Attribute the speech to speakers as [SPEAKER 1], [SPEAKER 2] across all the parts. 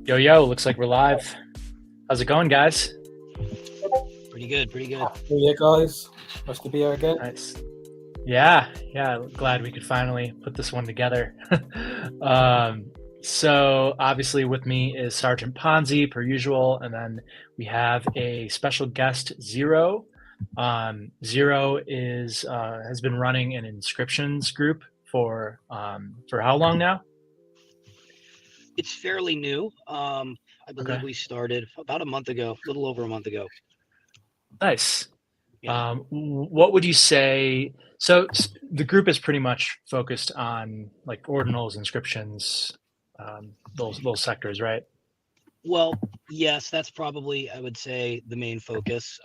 [SPEAKER 1] Yo, looks like we're live. How's it going, guys?
[SPEAKER 2] Pretty good.
[SPEAKER 3] Yeah, guys. Nice to be here again.
[SPEAKER 1] Nice. Yeah, glad we could finally put this one together. So obviously with me is Sergeant Ponzi, per usual, and then we have a special guest, Hxro. Hxro has been running an inscriptions group for how long now?
[SPEAKER 2] It's fairly new. I believe we started about a month ago, a little over a month ago.
[SPEAKER 1] Nice.
[SPEAKER 2] Yeah.
[SPEAKER 1] What would you say? So the group is pretty much focused on like ordinals, inscriptions, those sectors, right?
[SPEAKER 2] Well, yes, that's probably, I would say, the main focus.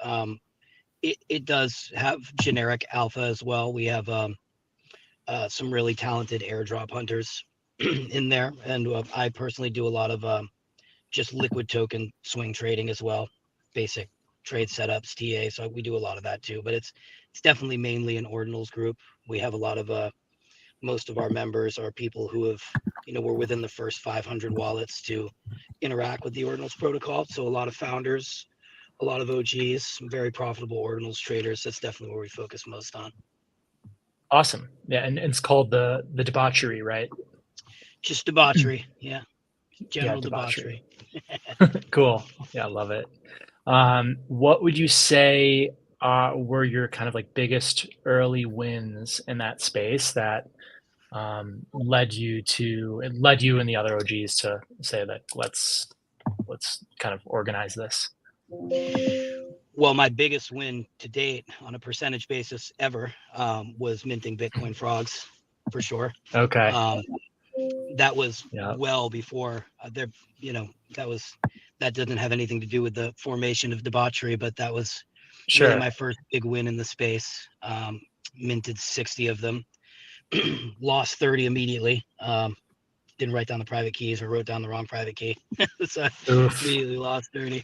[SPEAKER 2] It does have generic alpha as well. We have some really talented airdrop hunters in there, and I personally do a lot of just liquid token swing trading as well, basic trade setups, TA. So we do a lot of that too, but it's definitely mainly an ordinals group. We have a lot of most of our members are people who have, were within the first 500 wallets to interact with the ordinals protocol. So a lot of founders, a lot of OGs, some very profitable ordinals traders. That's definitely where we focus most on.
[SPEAKER 1] Awesome. Yeah, and it's called the Debauchery, right?
[SPEAKER 2] Just debauchery. Yeah. General debauchery.
[SPEAKER 1] Cool. Yeah, I love it. What would you say were your kind of like biggest early wins in that space that led you and the other OGs to say that let's kind of organize this?
[SPEAKER 2] Well, my biggest win to date on a percentage basis ever was minting Bitcoin frogs, for sure.
[SPEAKER 1] Okay.
[SPEAKER 2] That was well before that doesn't have anything to do with the formation of Debauchery, but that was really my first big win in the space. Minted 60 of them, lost 30 immediately. Didn't write down the private keys or wrote down the wrong private key. So immediately lost 30.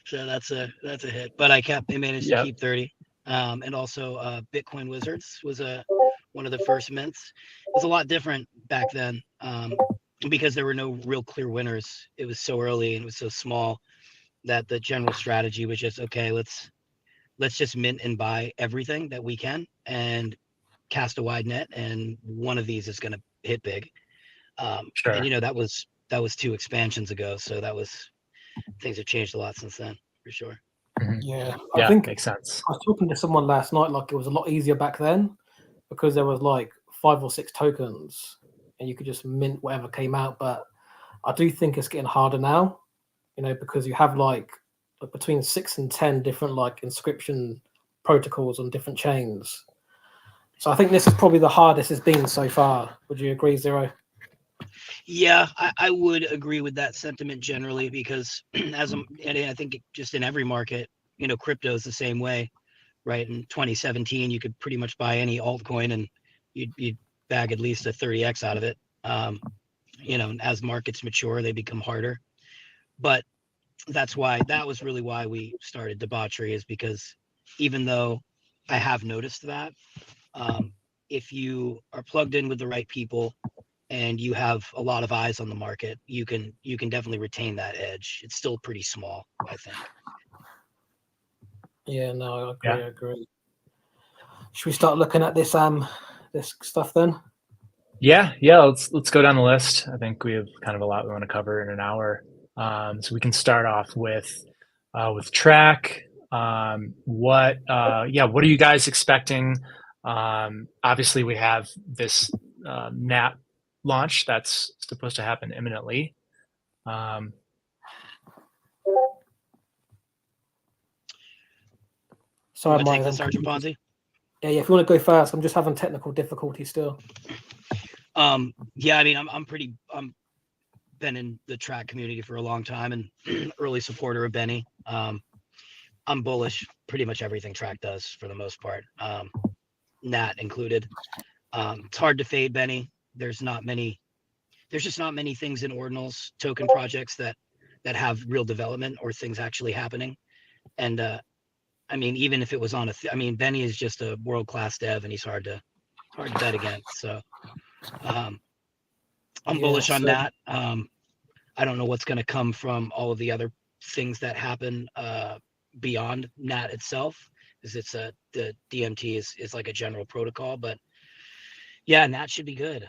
[SPEAKER 2] So that's a hit, but I managed to keep 30. And also Bitcoin Wizards was one of the first mints. It was a lot different back then because there were no real clear winners. It was so early and it was so small that the general strategy was just, okay, let's just mint and buy everything that we can and cast a wide net, and one of these is going to hit big. And that was 2 expansions ago, so things have changed a lot since then, for sure.
[SPEAKER 1] Mm-hmm.
[SPEAKER 3] Yeah, I think
[SPEAKER 1] makes sense.
[SPEAKER 3] I was talking to someone last night, like it was a lot easier back then because there was like 5 or 6 tokens and you could just mint whatever came out. But I do think it's getting harder now, because you have like between 6 and 10 different like inscription protocols on different chains. So I think this is probably the hardest it's been so far. Would you agree, Hxro?
[SPEAKER 2] Yeah, I would agree with that sentiment generally, because and I think just in every market, crypto is the same way, right? In 2017, you could pretty much buy any altcoin and you'd bag at least a 30x out of it. As markets mature, they become harder. But that was really why we started Debauchery, is because even though I have noticed that, if you are plugged in with the right people and you have a lot of eyes on the market, you can definitely retain that edge. It's still pretty small, I think.
[SPEAKER 3] Yeah, no, I agree. Should we start looking at this this stuff then?
[SPEAKER 1] Yeah. Let's go down the list. I think we have kind of a lot we want to cover in an hour. So we can start off with track. What are you guys expecting? Obviously, we have this NAT launch that's supposed to happen imminently.
[SPEAKER 3] So
[SPEAKER 2] I take the Sergeant Ponzi.
[SPEAKER 3] Yeah. If you want to go first, I'm just having technical difficulty still.
[SPEAKER 2] I'm been in the track community for a long time and early supporter of Benny. I'm bullish pretty much everything track does for the most part, Nat included. It's hard to fade Benny. There's just not many things in ordinals token projects that have real development or things actually happening. And even if it was on Benny is just a world-class dev and he's hard to bet against. So I'm bullish on that. I don't know what's going to come from all of the other things that happen beyond NAT itself, because it's the DMT is like a general protocol. But yeah, NAT should be good.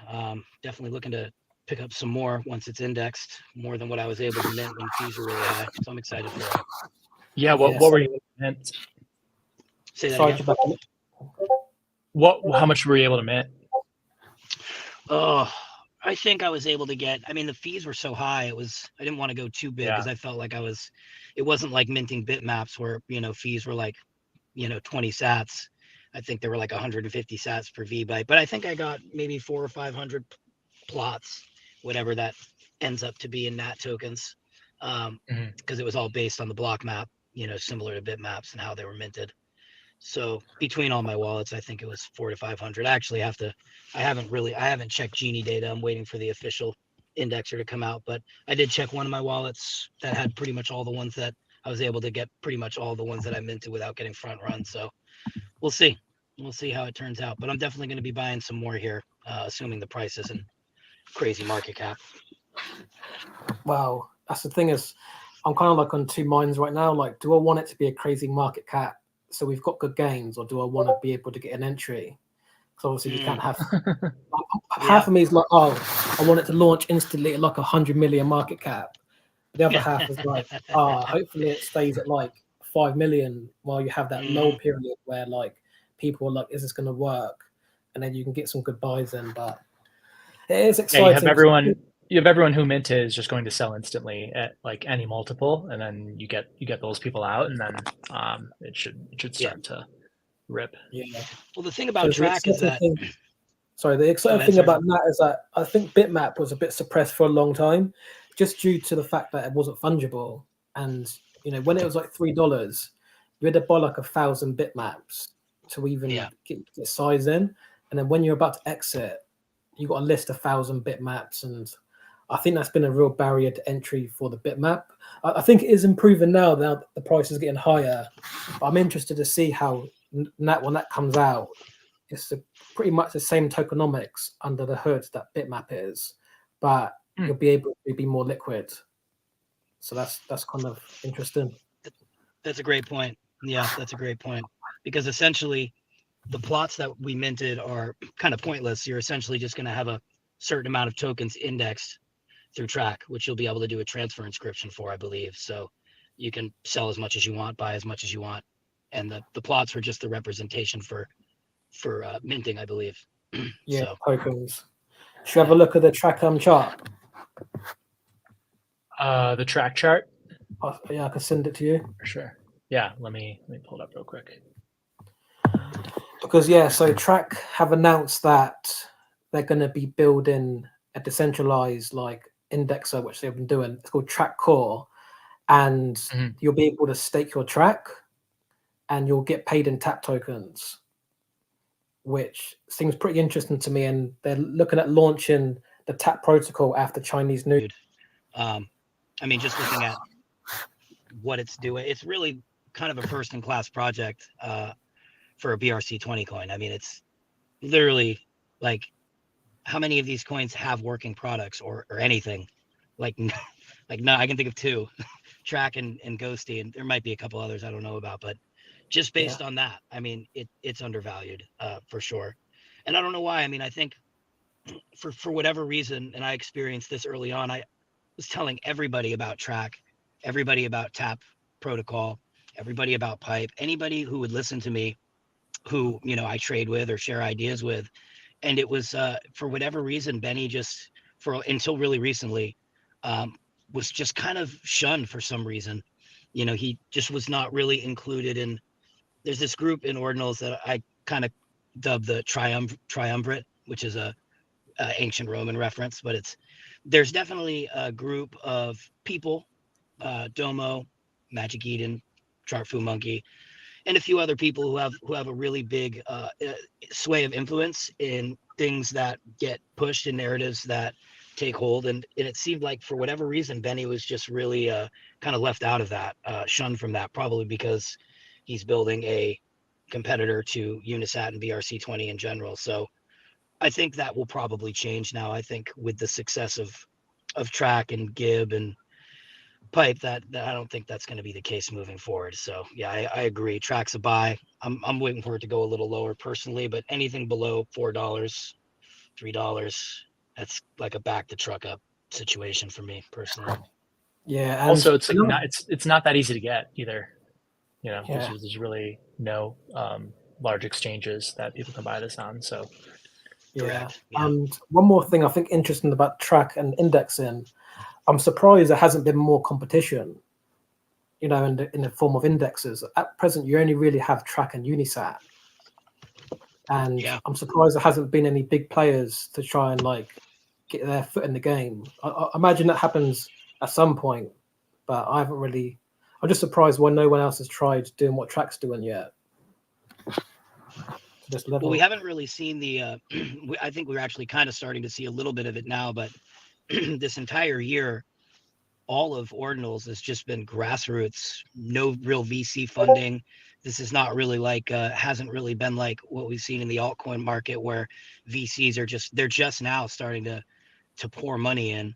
[SPEAKER 2] Definitely looking to pick up some more once it's indexed, more than what I was able to mint when fees were really high. So I'm excited for it.
[SPEAKER 1] Yeah, what were you mint?
[SPEAKER 2] Say that again.
[SPEAKER 1] How much were you able to mint?
[SPEAKER 2] Oh, I think I was able to get, I mean, the fees were so high. I didn't want to go too big because I felt like it wasn't like minting bitmaps where, fees were like, 20 sats. I think there were like 150 sats per VByte, but I think I got maybe 400 or 500 plots, whatever that ends up to be in NAT tokens. Because it was all based on the block map, similar to bitmaps and how they were minted. So between all my wallets, I think it was 400 to 500. I actually I haven't checked Genie data. I'm waiting for the official indexer to come out, but I did check one of my wallets that had pretty much all the ones that I was able to get, pretty much all the ones that I minted without getting front run. So we'll see how it turns out, but I'm definitely going to be buying some more here, assuming the price isn't crazy market cap.
[SPEAKER 3] Wow. That's the thing, is I'm kind of like on two minds right now. Like, do I want it to be a crazy market cap so we've got good gains, or do I want to be able to get an entry? Because obviously you can't have half of me is like, oh, I want it to launch instantly at like 100 million market cap. The other half is like, hopefully it stays at like 5 million while you have that low period where like people are like, is this going to work? And then you can get some good buys in. But it is exciting.
[SPEAKER 1] Yeah, you have everyone who minted is just going to sell instantly at like any multiple, and then you get those people out, and then it should start to rip.
[SPEAKER 3] Yeah.
[SPEAKER 2] Well, the thing about Track is that
[SPEAKER 3] the exciting thing about that is that I think Bitmap was a bit suppressed for a long time, just due to the fact that it wasn't fungible. And when it was like $3, you had to buy like 1,000 bitmaps to even get size in. And then when you're about to exit, you got to list 1,000 bitmaps, and I think that's been a real barrier to entry for the bitmap. I think it is improving now that the price is getting higher. But I'm interested to see how NAT, when that comes out, it's pretty much the same tokenomics under the hood that bitmap is, but you'll be able to be more liquid. So that's kind of interesting.
[SPEAKER 2] That's a great point. Yeah, that's a great point, because essentially the plots that we minted are kind of pointless. You're essentially just going to have a certain amount of tokens indexed through Track, which you'll be able to do a transfer inscription for, I believe. So you can sell as much as you want, buy as much as you want, and the plots are just the representation for minting, I believe.
[SPEAKER 3] Yeah,
[SPEAKER 2] so,
[SPEAKER 3] tokens. Should we have a look at the Track chart?
[SPEAKER 1] The Track chart.
[SPEAKER 3] Yeah, I can send it to you.
[SPEAKER 1] For sure. Yeah, let me pull it up real quick.
[SPEAKER 3] Because so Track have announced that they're going to be building a decentralized like indexer, which they've been doing. It's called Track Core, and you'll be able to stake your Track, and you'll get paid in TAP tokens, which seems pretty interesting to me. And they're looking at launching the TAP protocol after Chinese New Year.
[SPEAKER 2] I mean, just looking at what it's doing, it's really kind of a first-in-class project for a BRC-20 coin. I mean, it's literally like, how many of these coins have working products or anything? Like no, I can think of two, Track and Ghosty, and there might be a couple others I don't know about, but just based on that, I mean, it's undervalued for sure. And I don't know why. I mean, I think for whatever reason, and I experienced this early on, I was telling everybody about Track, everybody about TAP protocol, everybody about Pipe, anybody who would listen to me, who I trade with or share ideas with. And it was for whatever reason, Benny just until really recently was just kind of shunned for some reason. He just was not really included in. There's this group in Ordinals that I kind of dubbed the triumvirate, which is a ancient Roman reference, but there's definitely a group of people, Domo, Magic Eden, Chartfu Monkey, and a few other people who have a really big sway of influence in things that get pushed in narratives that take hold. And it seemed like for whatever reason, Benny was just really kind of left out of that, shunned from that, probably because he's building a competitor to Unisat and BRC-20 in general. So I think that will probably change now. I think with the success of of track and gib and pipe, that I don't think that's going to be the case moving forward. So yeah, I agree. Track's a buy. I'm waiting for it to go a little lower personally, but anything below $4, $3, that's like a back the truck up situation for me personally.
[SPEAKER 3] Yeah. And
[SPEAKER 1] also, it's like it's not that easy to get either. You know,
[SPEAKER 3] Yeah.
[SPEAKER 1] there's really no large exchanges that people can buy this on. So
[SPEAKER 3] Yeah.
[SPEAKER 2] Correct. Yeah.
[SPEAKER 3] And one more thing I think interesting about track and indexing, I'm surprised there hasn't been more competition, you know, in the form of indexes. At present, you only really have track and Unisat. And
[SPEAKER 2] Yeah.
[SPEAKER 3] I'm surprised there hasn't been any big players to try and like get their foot in the game. I imagine that happens at some point, but I haven't really. I'm just surprised why no one else has tried doing what track's doing yet. To this level.
[SPEAKER 2] Well, we haven't really seen the. I think we're actually kind of starting to see a little bit of it now, but this entire year, all of Ordinals has just been grassroots, no real VC funding. This is not really like, hasn't really been like what we've seen in the altcoin market where VCs are they're just now starting to pour money in.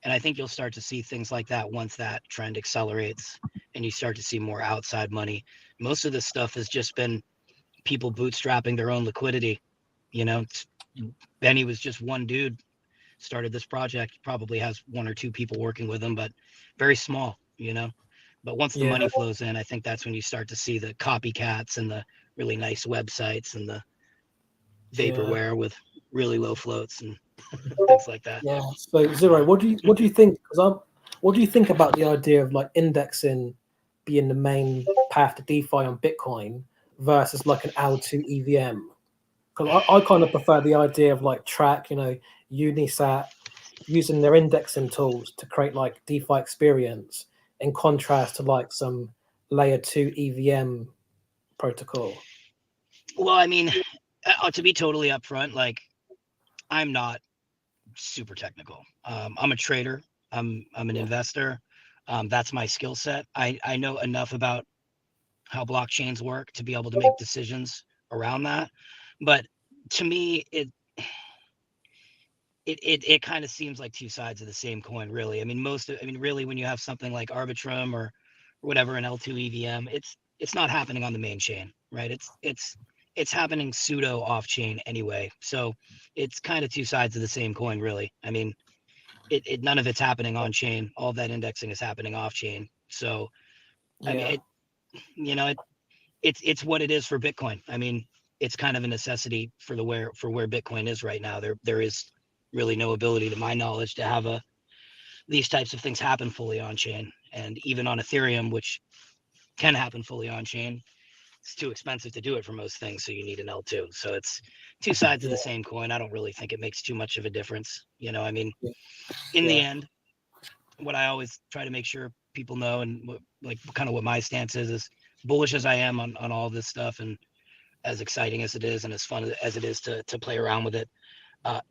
[SPEAKER 2] And I think you'll start to see things like that once that trend accelerates and you start to see more outside money. Most of this stuff has just been people bootstrapping their own liquidity. You know, Benny was just one dude started this project, probably has one or two people working with him, but very small, you know. But once the money flows in, I think that's when you start to see the copycats and the really nice websites and the vaporware with really low floats and things like that.
[SPEAKER 3] Yeah. So Zero, what do you think? What do you think about the idea of like indexing being the main path to DeFi on Bitcoin versus like an L2 EVM? Because I kind of prefer the idea of like track, you know, Unisat using their indexing tools to create like DeFi experience in contrast to like some layer 2 EVM protocol.
[SPEAKER 2] Well, I mean, to be totally upfront, like I'm not super technical. I'm a trader. I'm an investor. That's my skill set. I know enough about how blockchains work to be able to make decisions around that. But to me, it kind of seems like two sides of the same coin, really. I mean, really, when you have something like Arbitrum or whatever, an L2 EVM, it's not happening on the main chain, right? It's happening pseudo off chain anyway. So it's kind of two sides of the same coin, really. I mean, none of it's happening on chain. All of that indexing is happening off chain. So, I mean, it's what it is for Bitcoin. I mean, it's kind of a necessity for where Bitcoin is right now. There is really no ability, to my knowledge, to have these types of things happen fully on chain. And even on Ethereum, which can happen fully on chain, it's too expensive to do it for most things. So you need an L2. So it's two sides of the same coin. I don't really think it makes too much of a difference. You know, I mean, in the end, what I always try to make sure people know, and what my stance is bullish as I am on all this stuff, and as exciting as it is and as fun as it is to play around with it,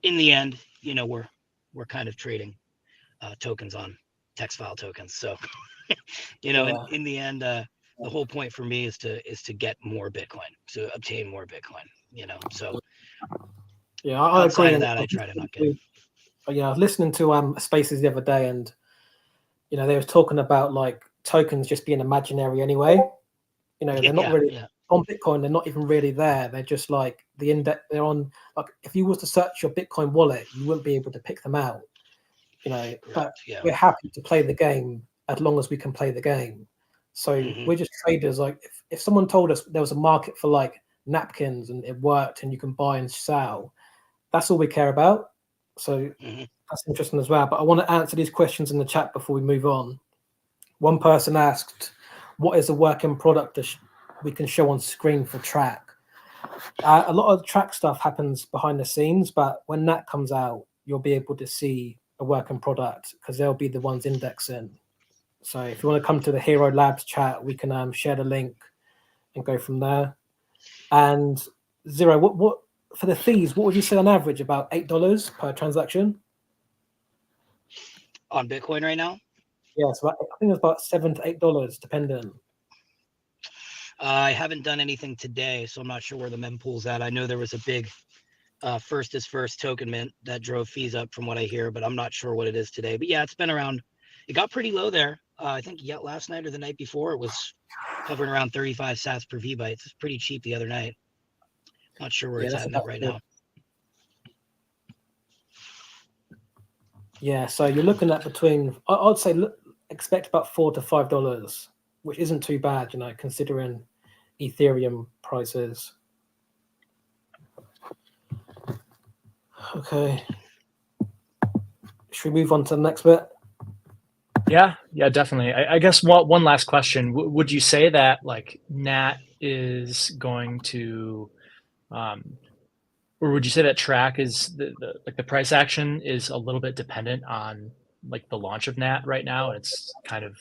[SPEAKER 2] in the end, you know, we're kind of trading tokens on text file tokens. So, you know, in the end, the whole point for me is to get more Bitcoin, to obtain more Bitcoin, you know. So
[SPEAKER 3] yeah, I agree.
[SPEAKER 2] Of that, I try to not get.
[SPEAKER 3] Yeah, I was listening to Spaces the other day, and you know, they was talking about like tokens just being imaginary anyway. You know, they're not really on Bitcoin. They're not even really there. They're just like the index. They're on, like, if you was to search your Bitcoin wallet, you wouldn't be able to pick them out. You know, but we're happy to play the game as long as we can play the game. So we're just traders. Like if someone told us there was a market for like napkins and it worked and you can buy and sell, that's all we care about. So that's interesting as well. But I want to answer these questions in the chat before we move on. One person asked, what is a working product that we can show on screen for track? A lot of track stuff happens behind the scenes, but when that comes out, you'll be able to see a working product because they'll be the ones indexing. So if you want to come to the Hxro Labs chat, we can share the link and go from there. And Zero, what for the fees, what would you say on average? About $8 per transaction
[SPEAKER 2] on Bitcoin right now?
[SPEAKER 3] Yeah, so I think it's about $7 to $8, depending.
[SPEAKER 2] I haven't done anything today, so I'm not sure where the mempool's at. I know there was a big first is first token mint that drove fees up from what I hear, but I'm not sure what it is today. But yeah, it's been around. It got pretty low there. I think last night or the night before it was hovering around 35 sats per V bytes. It's pretty cheap the other night. Not sure where it's at right now.
[SPEAKER 3] Yeah, so you're looking at between, I'd say, expect about $4 to $5, which isn't too bad, you know, considering Ethereum prices. Okay. Should we move on to the next bit?
[SPEAKER 1] Yeah, definitely. I guess one last question. Would you say that like Nat is going to, or would you say that Track is the price action is a little bit dependent on like the launch of Nat right now? And it's kind of,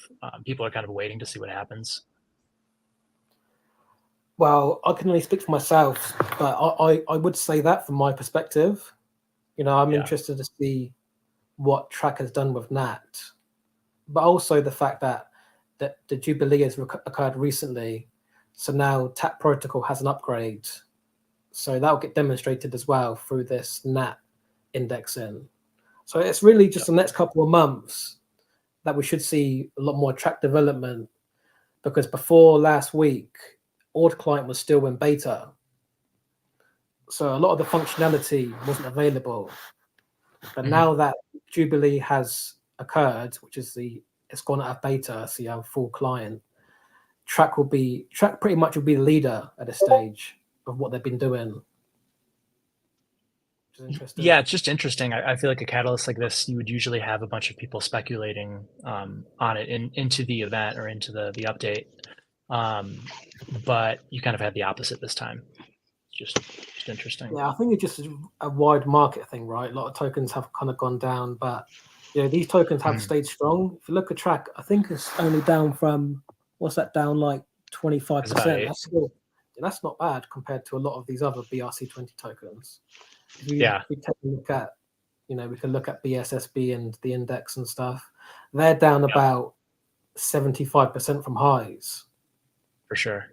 [SPEAKER 1] people are kind of waiting to see what happens.
[SPEAKER 3] Well, I can only speak for myself, but I would say that from my perspective. You know, I'm interested to see what Track has done with Nat, but also the fact that the Jubilee has occurred recently. So now TAP protocol has an upgrade. So that'll get demonstrated as well through this Nat indexing. So it's really just the next couple of months that we should see a lot more Track development, because before last week, Ord client was still in beta. So a lot of the functionality wasn't available. But now that Jubilee has occurred, which is it's gone out of beta, so you have a full client, Track pretty much will be the leader at this stage of what they've been doing. Which is interesting.
[SPEAKER 1] Yeah, it's just interesting. I feel like a catalyst like this, you would usually have a bunch of people speculating on it into the event or into the update. But you kind of had the opposite this time. It's just interesting.
[SPEAKER 3] Yeah, I think it's just a wide market thing, right? A lot of tokens have kind of gone down, but you know, these tokens have stayed strong. If you look at Track, I think it's only down from, what's that, down like 25%. That's not bad compared to a lot of these other BRC-20 tokens. If we take a look at, you know, we can look at BSSB and the index and stuff. They're down about 75% from highs.
[SPEAKER 1] For sure.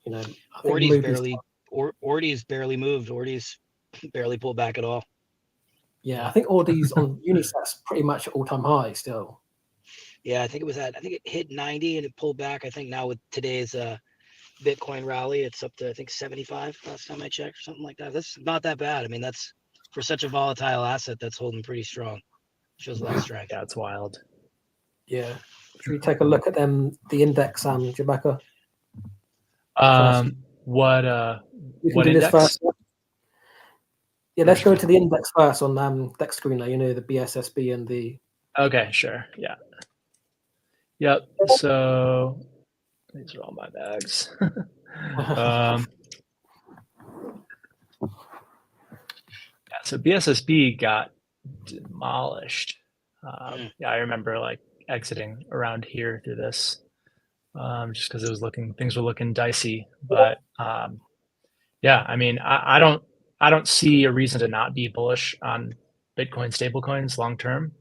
[SPEAKER 3] You know,
[SPEAKER 2] Ordi's barely moved. Ordi's barely pulled back at all.
[SPEAKER 3] Yeah, I think Audi's on Unisat's pretty much at all-time high still.
[SPEAKER 2] Yeah, I think it hit 90 and it pulled back. I think now with today's Bitcoin rally, it's up to, I think, 75 last time I checked or something like that. That's not that bad. I mean, that's for such a volatile asset that's holding pretty strong. Shows a lot of strength.
[SPEAKER 1] Yeah, it's wild.
[SPEAKER 3] Yeah. Should we take a look at the index, Jewbacca?
[SPEAKER 1] What index?
[SPEAKER 3] First. Yeah, let's go to the index first on Dex Screener, you know, the BSSB and the...
[SPEAKER 1] Okay, sure, yeah. Yep, so these are all my bags. So BSSB got demolished. Yeah, I remember like exiting around here through this, just because things were looking dicey. But yeah, I mean, I don't see a reason to not be bullish on Bitcoin stablecoins long term.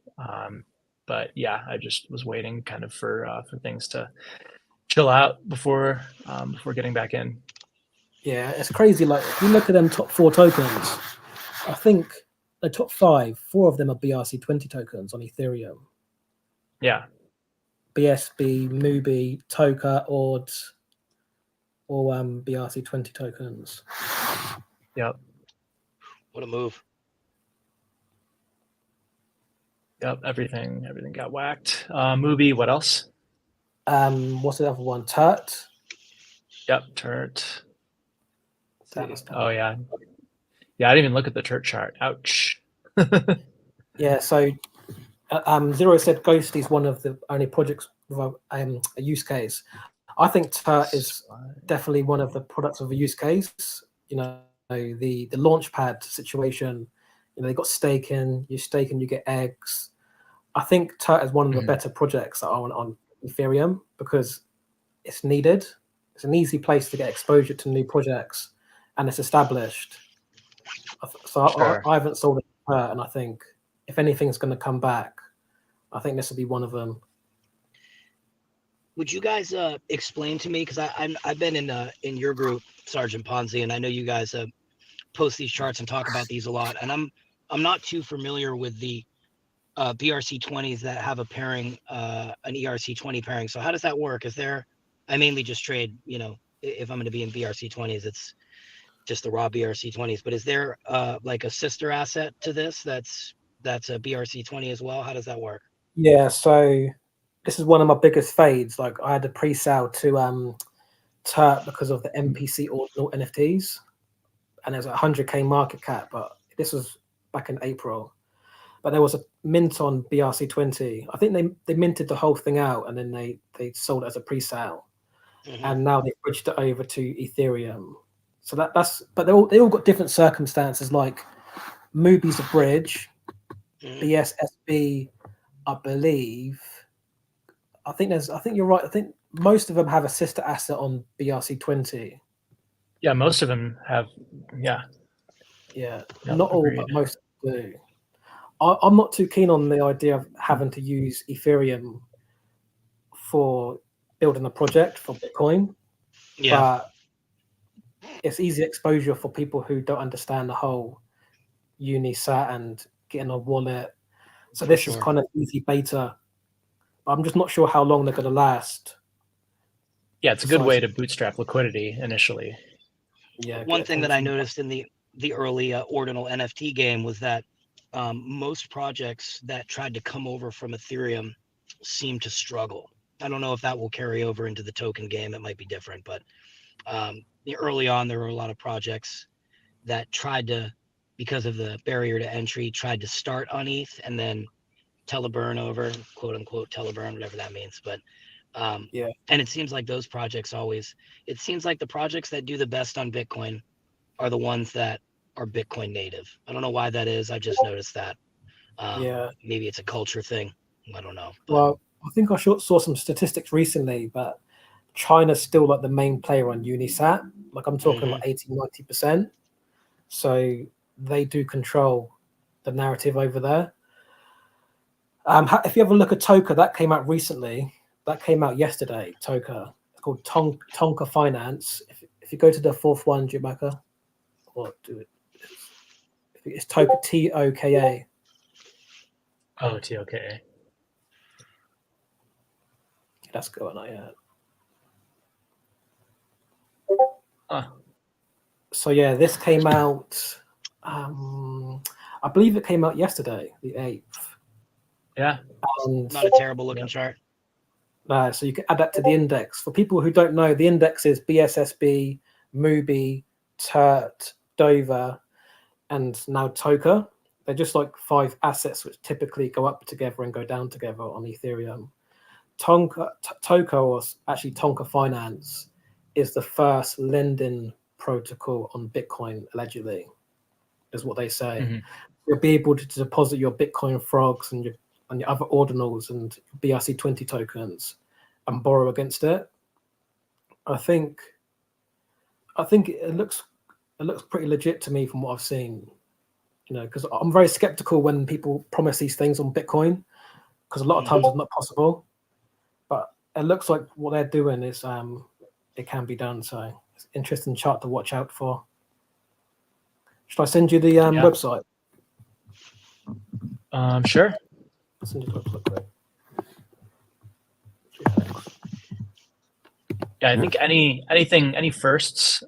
[SPEAKER 1] But yeah, I just was waiting kind of for things to chill out before getting back in.
[SPEAKER 3] Yeah, it's crazy. Like if you look at them top 4 tokens, I think the top 5, 4 of them are BRC-20 tokens on Ethereum.
[SPEAKER 1] Yeah.
[SPEAKER 3] BSB, Mubi, Toka, Ord, all BRC-20 tokens.
[SPEAKER 1] Yep.
[SPEAKER 2] What a move.
[SPEAKER 1] Yep, everything got whacked. Mubi, what else?
[SPEAKER 3] What's the other one? Turt.
[SPEAKER 1] Yep, Turt. Oh yeah. Yeah, I didn't even look at the Turt chart. Ouch.
[SPEAKER 3] Yeah, so Zero said Ghosty is one of the only projects with a use case. I think Turt is definitely one of the products of a use case. You know, the launchpad situation, you know, they got staking, you get eggs. I think Turt is one of the better projects that are on Ethereum because it's needed. It's an easy place to get exposure to new projects and it's established. So sure. I haven't sold it to Turt, and I think if anything's going to come back, I think this will be one of them.
[SPEAKER 2] Would you guys explain to me, because I've been in your group, Sergeant Ponzi, and I know you guys post these charts and talk about these a lot, and I'm not too familiar with the BRC-20s that have a pairing, an ERC-20 pairing. So how does that work? I mainly just trade, if I'm going to be in BRC-20s, it's just the raw BRC-20s. But is there like a sister asset to this that's a BRC-20 as well? How does that work?
[SPEAKER 3] Yeah, so this is one of my biggest fades. Like I had a pre-sale to TERP because of the MPC Ordinal NFTs, and it was a 100K market cap, but this was back in April. But there was a mint on BRC-20. I think they minted the whole thing out, and then they sold it as a pre-sale, and now they bridged it over to Ethereum. So but they all got different circumstances. Like Mubi's a bridge, BSSB, I believe. I think you're right. I think most of them have a sister asset on BRC-20.
[SPEAKER 1] Yeah, most of them have. Yeah.
[SPEAKER 3] Yeah, not all, but most do. I'm not too keen on the idea of having to use Ethereum for building a project for Bitcoin.
[SPEAKER 2] Yeah.
[SPEAKER 3] But it's easy exposure for people who don't understand the whole Unisat and getting a wallet. So this is kind of easy beta. I'm just not sure how long they're going to last.
[SPEAKER 1] Yeah, it's a good way to bootstrap liquidity initially.
[SPEAKER 2] Yeah. One thing that I noticed in the early Ordinal NFT game was that most projects that tried to come over from Ethereum seem to struggle. I don't know if that will carry over into the token game. It might be different, but early on, there were a lot of projects that tried to, because of the barrier to entry, tried to start on ETH and then teleburn over, quote unquote, teleburn, whatever that means. But and it seems like those projects it seems like the projects that do the best on Bitcoin are the ones that are Bitcoin native. I don't know why that is. I just noticed that. Maybe it's a culture thing. I don't know. But,
[SPEAKER 3] well, I think I saw some statistics recently, but China's still like the main player on Unisat. Like I'm talking like 80-90%. So they do control the narrative over there. If you have a look at Toka, that came out recently. That came out yesterday. Toka, it's called Tonka Finance. If you go to the fourth one, Jewbacca, or do it. It's Toka, TOKA.
[SPEAKER 1] Oh, TOKA.
[SPEAKER 3] That's going on, yeah. So yeah, this came out. I believe it came out yesterday, the 8th.
[SPEAKER 1] Yeah,
[SPEAKER 3] and,
[SPEAKER 2] not a terrible looking chart.
[SPEAKER 3] So you can add that to the index. For people who don't know, the index is BSSB, Mubi, TERT, Dover, and now Toka. They're just like 5 assets which typically go up together and go down together on Ethereum. Toka, or actually Tonka Finance, is the first lending protocol on Bitcoin, allegedly, is what they say. You'll be able to deposit your Bitcoin frogs and your other ordinals and BRC-20 tokens and borrow against it. I think it looks pretty legit to me from what I've seen. Because I'm very skeptical when people promise these things on Bitcoin, because a lot of times it's not possible. But it looks like what they're doing is it can be done. So it's an interesting chart to watch out for. Should I send you the website?
[SPEAKER 1] Sure.
[SPEAKER 3] I'll send you the website.
[SPEAKER 1] Yeah, I think any firsts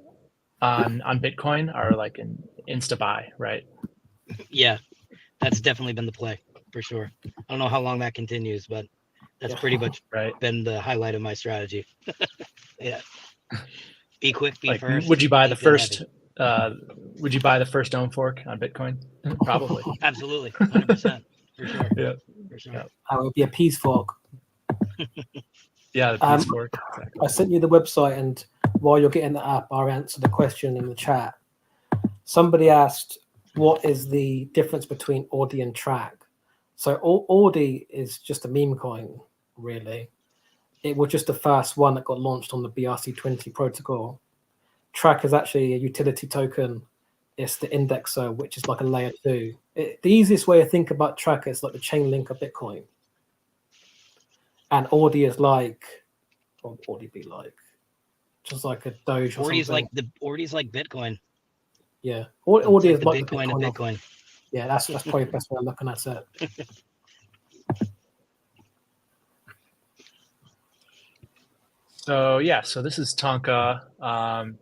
[SPEAKER 1] on Bitcoin are like an insta buy, right?
[SPEAKER 2] Yeah, that's definitely been the play for sure. I don't know how long that continues, but that's pretty much been the highlight of my strategy. Yeah. Be quick, be first.
[SPEAKER 1] Would you buy the first? Would you buy the first own fork on Bitcoin? Probably.
[SPEAKER 2] Absolutely, 100%, for sure.
[SPEAKER 1] Yeah,
[SPEAKER 2] for sure.
[SPEAKER 3] It would be a peace fork.
[SPEAKER 1] Yeah, the peace fork.
[SPEAKER 3] Exactly. I sent you the website, and while you're getting that up, I'll answer the question in the chat. Somebody asked, what is the difference between Audi and Track? So Audi is just a meme coin, really. It was just the first one that got launched on the BRC-20 protocol. Track is actually a utility token. It's the indexer, which is like a layer 2. The easiest way to think about Track is like the chain link of Bitcoin. And Audi is like, what would Audi be like? Just like a Doge or
[SPEAKER 2] Audi's
[SPEAKER 3] something.
[SPEAKER 2] Audi's like Bitcoin.
[SPEAKER 3] Yeah, Audi is
[SPEAKER 2] the
[SPEAKER 3] like
[SPEAKER 2] Bitcoin of Bitcoin.
[SPEAKER 3] Yeah, that's probably the best way of looking at it.
[SPEAKER 1] So yeah, so this is Tonka.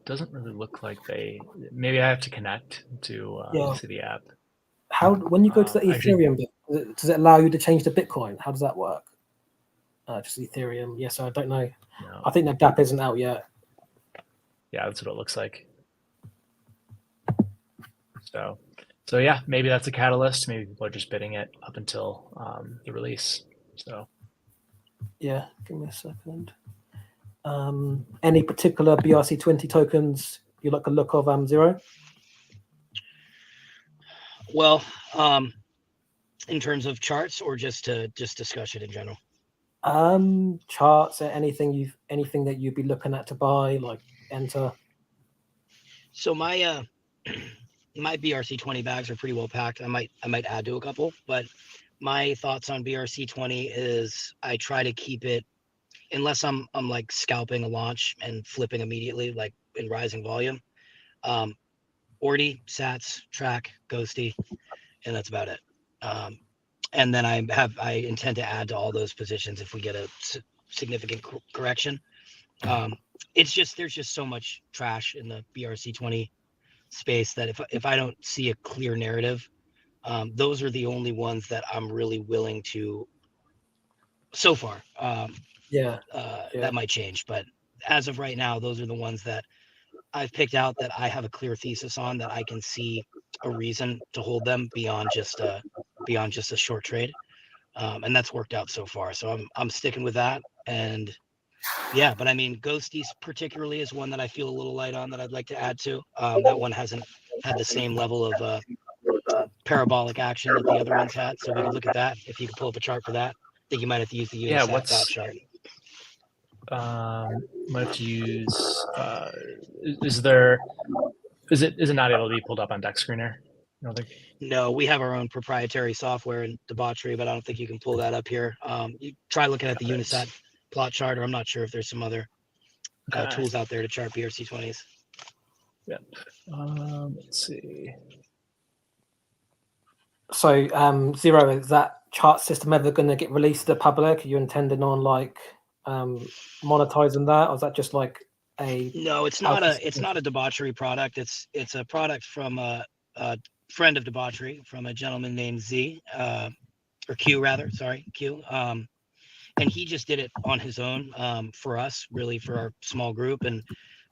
[SPEAKER 1] Doesn't really look like maybe I have to connect to the app.
[SPEAKER 3] When you go to the
[SPEAKER 1] Actually,
[SPEAKER 3] Ethereum bit, does it allow you to change to Bitcoin? How does that work? Just Ethereum. Yes, I don't know.
[SPEAKER 1] no.
[SPEAKER 3] I think the DApp isn't out yet.
[SPEAKER 1] Yeah, that's what it looks like. So yeah, maybe that's a catalyst. Maybe people are just bidding it up until the release. So
[SPEAKER 3] yeah, give me a second. Any particular BRC-20 tokens you like the look of, Zero?
[SPEAKER 2] Well, in terms of charts or just discussion in general?
[SPEAKER 3] Charts, anything that you'd be looking at to buy, like enter.
[SPEAKER 2] So my my BRC-20 bags are pretty well packed. I might add to a couple, but my thoughts on BRC-20 is I try to keep it, unless I'm like scalping a launch and flipping immediately, like in rising volume. Ordi, Sats, Track, Ghosty, and that's about it. And then I intend to add to all those positions if we get a significant correction. It's just there's just so much trash in the BRC-20 space that if I don't see a clear narrative, those are the only ones that I'm really willing to. So far, that might change, but as of right now, those are the ones that I've picked out that I have a clear thesis on, that I can see a reason to hold them beyond just a short trade, and that's worked out so far. So I'm sticking with that, and yeah, but I mean, Ghosties particularly is one that I feel a little light on that I'd like to add to. That one hasn't had the same level of parabolic action that the other ones had, so we could look at that. If you could pull up a chart for that, I think you might have to use the Unisat dot chart.
[SPEAKER 1] Might have to use. Is it not able to be pulled up on Deck Screener? I don't think.
[SPEAKER 2] No, we have our own proprietary software in Debauchery, but I don't think you can pull that up here. You try looking at the Unisat plot chart, or I'm not sure if there's some other tools out there to chart BRC-20s.
[SPEAKER 1] Yep. Let's see.
[SPEAKER 3] So, Zero, is that chart system ever going to get released to the public? Are you intending on like monetizing that, or is that just like a?
[SPEAKER 2] No, it's not a Debauchery product. It's a product from a friend of Debauchery, from a gentleman named Z, or Q rather. Sorry, Q. And he just did it on his own for us, really, for our small group, and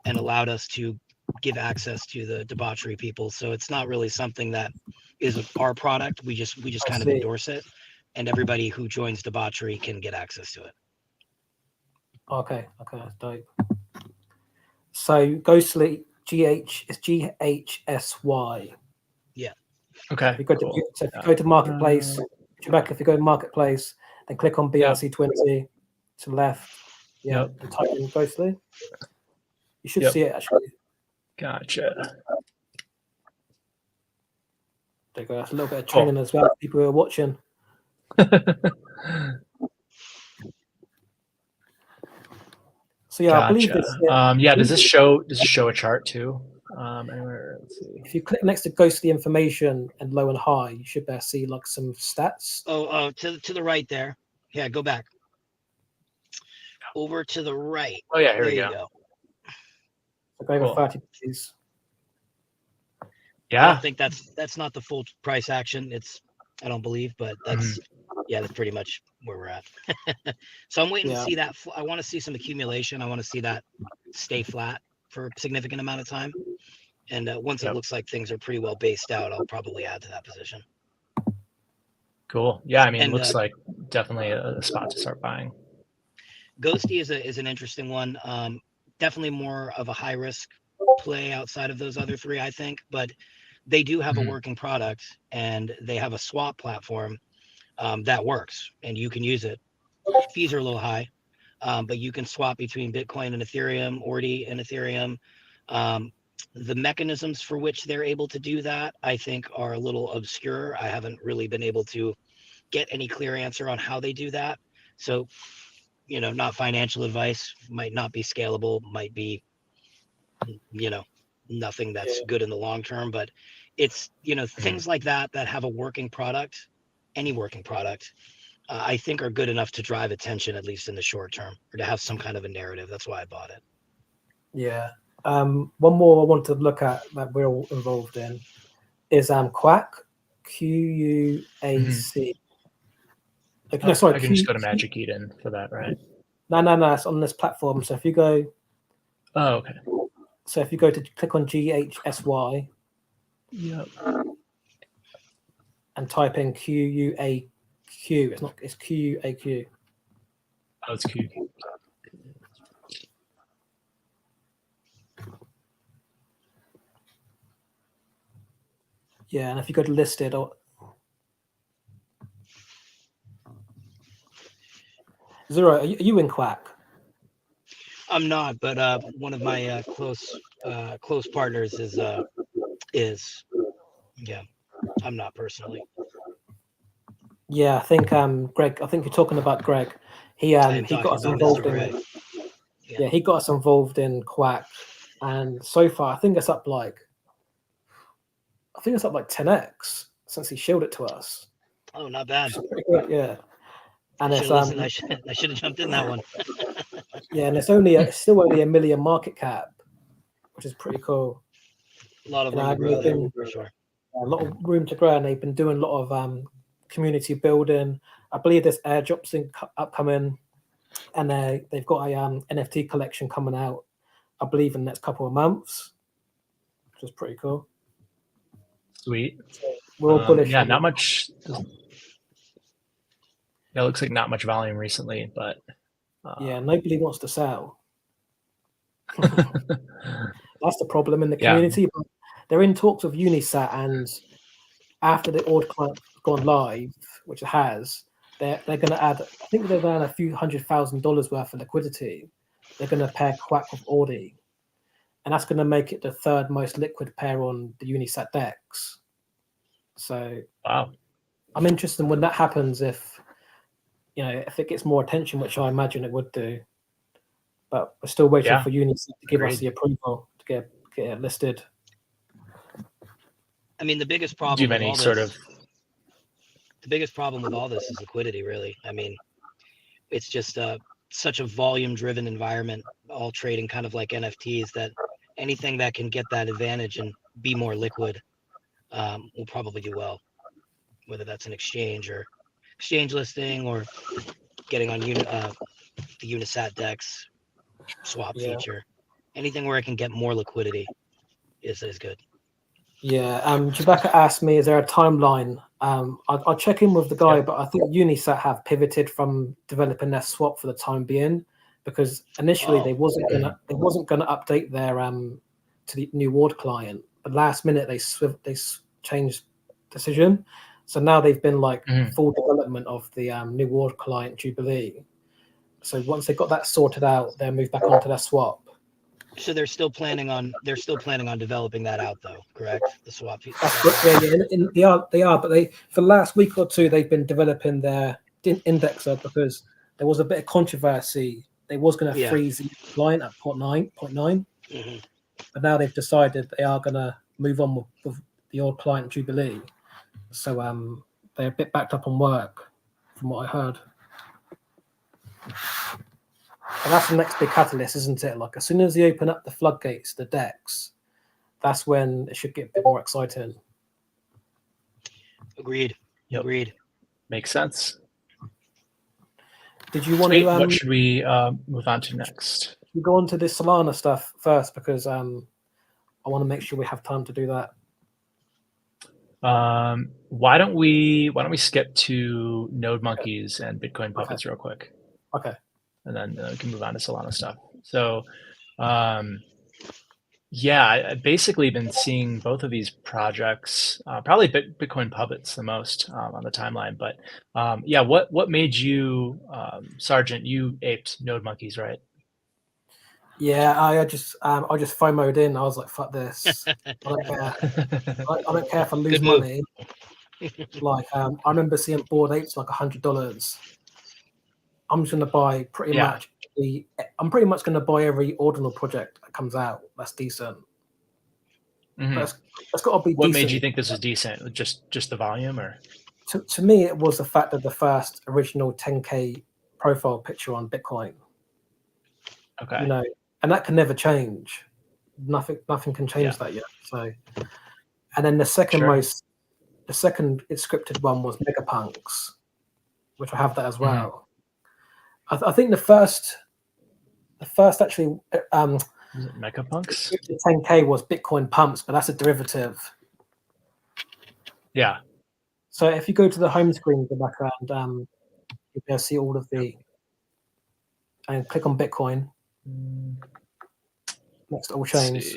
[SPEAKER 2] allowed us to give access to the Debauchery people. So it's not really something that is our product. We just kind of endorse it, and everybody who joins Debauchery can get access to it.
[SPEAKER 3] Okay, that's dope. So Ghostly is GHSY.
[SPEAKER 1] Yeah. Okay.
[SPEAKER 3] If you go to Marketplace, Jewbacca, if you go to Marketplace, then click on BRC-20 to the left. Yeah, and type in Ghostly. You should see it actually.
[SPEAKER 1] Gotcha.
[SPEAKER 3] There you go. That's a little bit of training as well. People who are watching. So yeah, I believe this.
[SPEAKER 1] Does this show a chart too? Anywhere? Let's see.
[SPEAKER 3] If you click next to Ghostly information and low and high, you should be able to see like some stats.
[SPEAKER 2] Oh, to the right there. Yeah, go back. Over to the right.
[SPEAKER 1] Oh yeah, here we go.
[SPEAKER 3] So go over 30, please.
[SPEAKER 1] Yeah.
[SPEAKER 2] I don't think that's not the full price action. I don't believe, but that's that's pretty much where we're at. So I'm waiting to see that. I want to see some accumulation. I want to see that stay flat for a significant amount of time. And once it looks like things are pretty well based out, I'll probably add to that position.
[SPEAKER 1] Cool. Yeah, I mean, it looks like definitely a spot to start buying.
[SPEAKER 2] Ghosty is an interesting one. Definitely more of a high risk play outside of those other three, I think. But they do have a working product, and they have a swap platform that works, and you can use it. Fees are a little high, but you can swap between Bitcoin and Ethereum, Ordi and Ethereum. The mechanisms for which they're able to do that, I think, are a little obscure. I haven't really been able to get any clear answer on how they do that. So, not financial advice, might not be scalable, might be, nothing that's good in the long term. But it's, things like that have a working product, any working product, I think are good enough to drive attention, at least in the short term, or to have some kind of a narrative. That's why I bought it.
[SPEAKER 3] Yeah. One more I want to look at that we're all involved in is Quack, QUAC. No, sorry.
[SPEAKER 1] I can just go to Magic Eden for that, right?
[SPEAKER 3] No. It's on this platform. So if you go.
[SPEAKER 1] Oh, okay.
[SPEAKER 3] So if you go to click on GHSY.
[SPEAKER 1] Yep.
[SPEAKER 3] And type in QUAQ. It's QUAQ.
[SPEAKER 1] Oh, it's Q.
[SPEAKER 3] Yeah, and if you go to listed, Zero, are you in Quack?
[SPEAKER 2] I'm not, but one of my close partners is. Yeah, I'm not personally.
[SPEAKER 3] Yeah, I think Greg. I think you're talking about Greg. He got us involved in. Yeah, he got us involved in Quack, and so far I think it's up like 10x since he showed it to us.
[SPEAKER 2] Oh, not bad.
[SPEAKER 3] Yeah, and it's
[SPEAKER 2] I should have jumped in that one.
[SPEAKER 3] Yeah, and it's still only $1 million market cap, which is pretty cool.
[SPEAKER 2] A lot of room to grow there, for sure.
[SPEAKER 3] A lot of room to grow, and they've been doing a lot of community building. I believe there's airdrops upcoming, and they've got a NFT collection coming out, I believe, in the next couple of months, which is pretty cool.
[SPEAKER 1] Sweet.
[SPEAKER 3] So we're all bullish.
[SPEAKER 1] Yeah, not much. Yeah, it looks like not much volume recently, but
[SPEAKER 3] yeah, nobody wants to sell. That's the problem in the community. But they're in talks with Unisat, and after the Audi client's gone live, which it has, they're going to add. I think they're around a few $100,000 worth of liquidity. They're going to pair Quack with Audi, and that's going to make it the third most liquid pair on the Unisat DEX. So,
[SPEAKER 1] wow,
[SPEAKER 3] I'm interested in when that happens. If it gets more attention, which I imagine it would do. But we're still waiting for Unisat to give us the approval to get it listed.
[SPEAKER 2] I mean, the biggest problem.
[SPEAKER 1] Do you have any
[SPEAKER 2] The biggest problem with all this is liquidity, really. I mean, it's just such a volume-driven environment, all trading kind of like NFTs, that anything that can get that advantage and be more liquid will probably do well. Whether that's an exchange or exchange listing or getting on the Unisat DEX swap feature, anything where it can get more liquidity is good.
[SPEAKER 3] Yeah, Jewbacca asked me, is there a timeline? I'll check in with the guy, but I think Unisat have pivoted from developing their swap for the time being, because initially they wasn't gonna update their to the new Ward client, but last minute they changed decision. So now they've been like full development of the new Ward client Jubilee. So once they got that sorted out, they'll move back onto their swap.
[SPEAKER 2] So they're still planning on developing that out, though, correct? The swap.
[SPEAKER 3] Yeah, they are. But for the last week or two, they've been developing their indexer because there was a bit of controversy. They was going to freeze the client at 0.9, but now they've decided they are going to move on with the old client Jubilee. So they're a bit backed up on work, from what I heard. And that's the next big catalyst, isn't it? Like as soon as they open up the floodgates, the DEX, that's when it should get a bit more exciting.
[SPEAKER 2] Agreed. Yep. Agreed.
[SPEAKER 1] Makes sense.
[SPEAKER 3] Did you want to?
[SPEAKER 1] What should we move on to next?
[SPEAKER 3] We go on to this Solana stuff first because I want to make sure we have time to do that.
[SPEAKER 1] Why don't we skip to nodemonkes and Bitcoin puppets real quick?
[SPEAKER 3] Okay.
[SPEAKER 1] And then we can move on to Solana stuff. So, I've basically been seeing both of these projects, probably Bitcoin puppets the most on the timeline. But what made you, Sergeant? You aped nodemonkes, right?
[SPEAKER 3] Yeah, I just FOMO'd in. I was like, "Fuck this! I don't care. I don't care if I lose money." Like, I remember seeing Bored Apes like $100. I'm just going to buy pretty much going to buy every Ordinal project that comes out that's decent.
[SPEAKER 1] Mhm.
[SPEAKER 3] But it's got to be
[SPEAKER 1] What
[SPEAKER 3] decent.
[SPEAKER 1] made you think this was decent? Just the volume, or?
[SPEAKER 3] To me, it was the fact that the first original 10K profile picture on Bitcoin.
[SPEAKER 1] Okay.
[SPEAKER 3] You know, and that can never change. Nothing can change that yet. So, and then the second scripted one was Megapunks, which I have that as well. I think the first actually
[SPEAKER 1] Was it Megapunks?
[SPEAKER 3] 10K was Bitcoin pumps, but that's a derivative.
[SPEAKER 1] Yeah.
[SPEAKER 3] So if you go to the home screen in the background, you'll be able to see all of the, and click on Bitcoin. Next to all chains.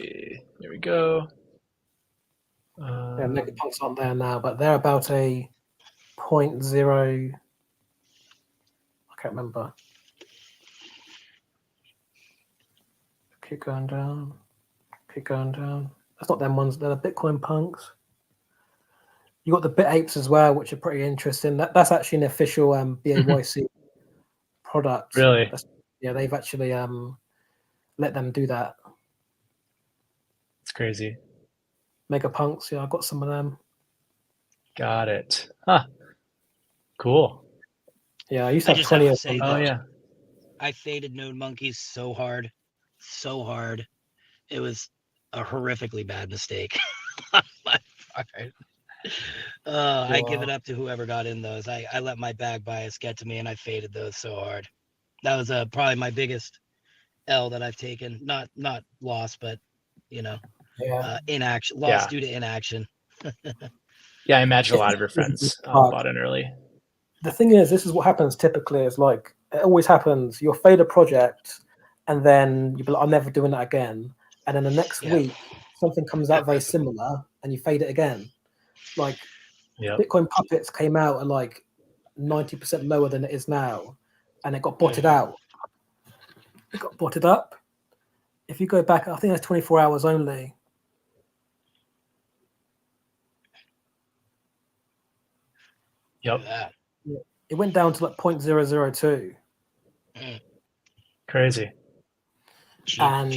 [SPEAKER 1] There we go.
[SPEAKER 3] Yeah, Megapunks aren't there now, but they're about a 0.0. I can't remember. Keep going down. Keep going down. That's not them ones. They're the Bitcoin punks. You got the Bit Apes as well, which are pretty interesting. That's actually an official BAYC product.
[SPEAKER 1] Really?
[SPEAKER 3] Yeah, they've actually let them do that.
[SPEAKER 1] It's crazy.
[SPEAKER 3] Megapunks, yeah, I got some of them.
[SPEAKER 1] Got it. Huh. Cool.
[SPEAKER 3] Yeah, I used to have 20 of them.
[SPEAKER 1] Oh yeah.
[SPEAKER 2] I faded nodemonkes so hard. It was a horrifically bad mistake on my part. I give it up to whoever got in those. I let my bag bias get to me, and I faded those so hard. That was probably my biggest L that I've taken. Not loss, but inaction. Loss due to inaction.
[SPEAKER 1] Yeah, I imagine a lot of your friends bought in early.
[SPEAKER 3] The thing is, this is what happens typically. Is like it always happens. You'll fade a project, and then you'll be like, "I'm never doing that again." And then the next week, something comes out very similar, and you fade it again. Like Bitcoin Puppets came out at like 90% lower than it is now, and it got botted out. It got botted up. If you go back, I think that's 24 hours only.
[SPEAKER 1] Yep.
[SPEAKER 3] It went down to like 0.002.
[SPEAKER 1] Crazy.
[SPEAKER 3] And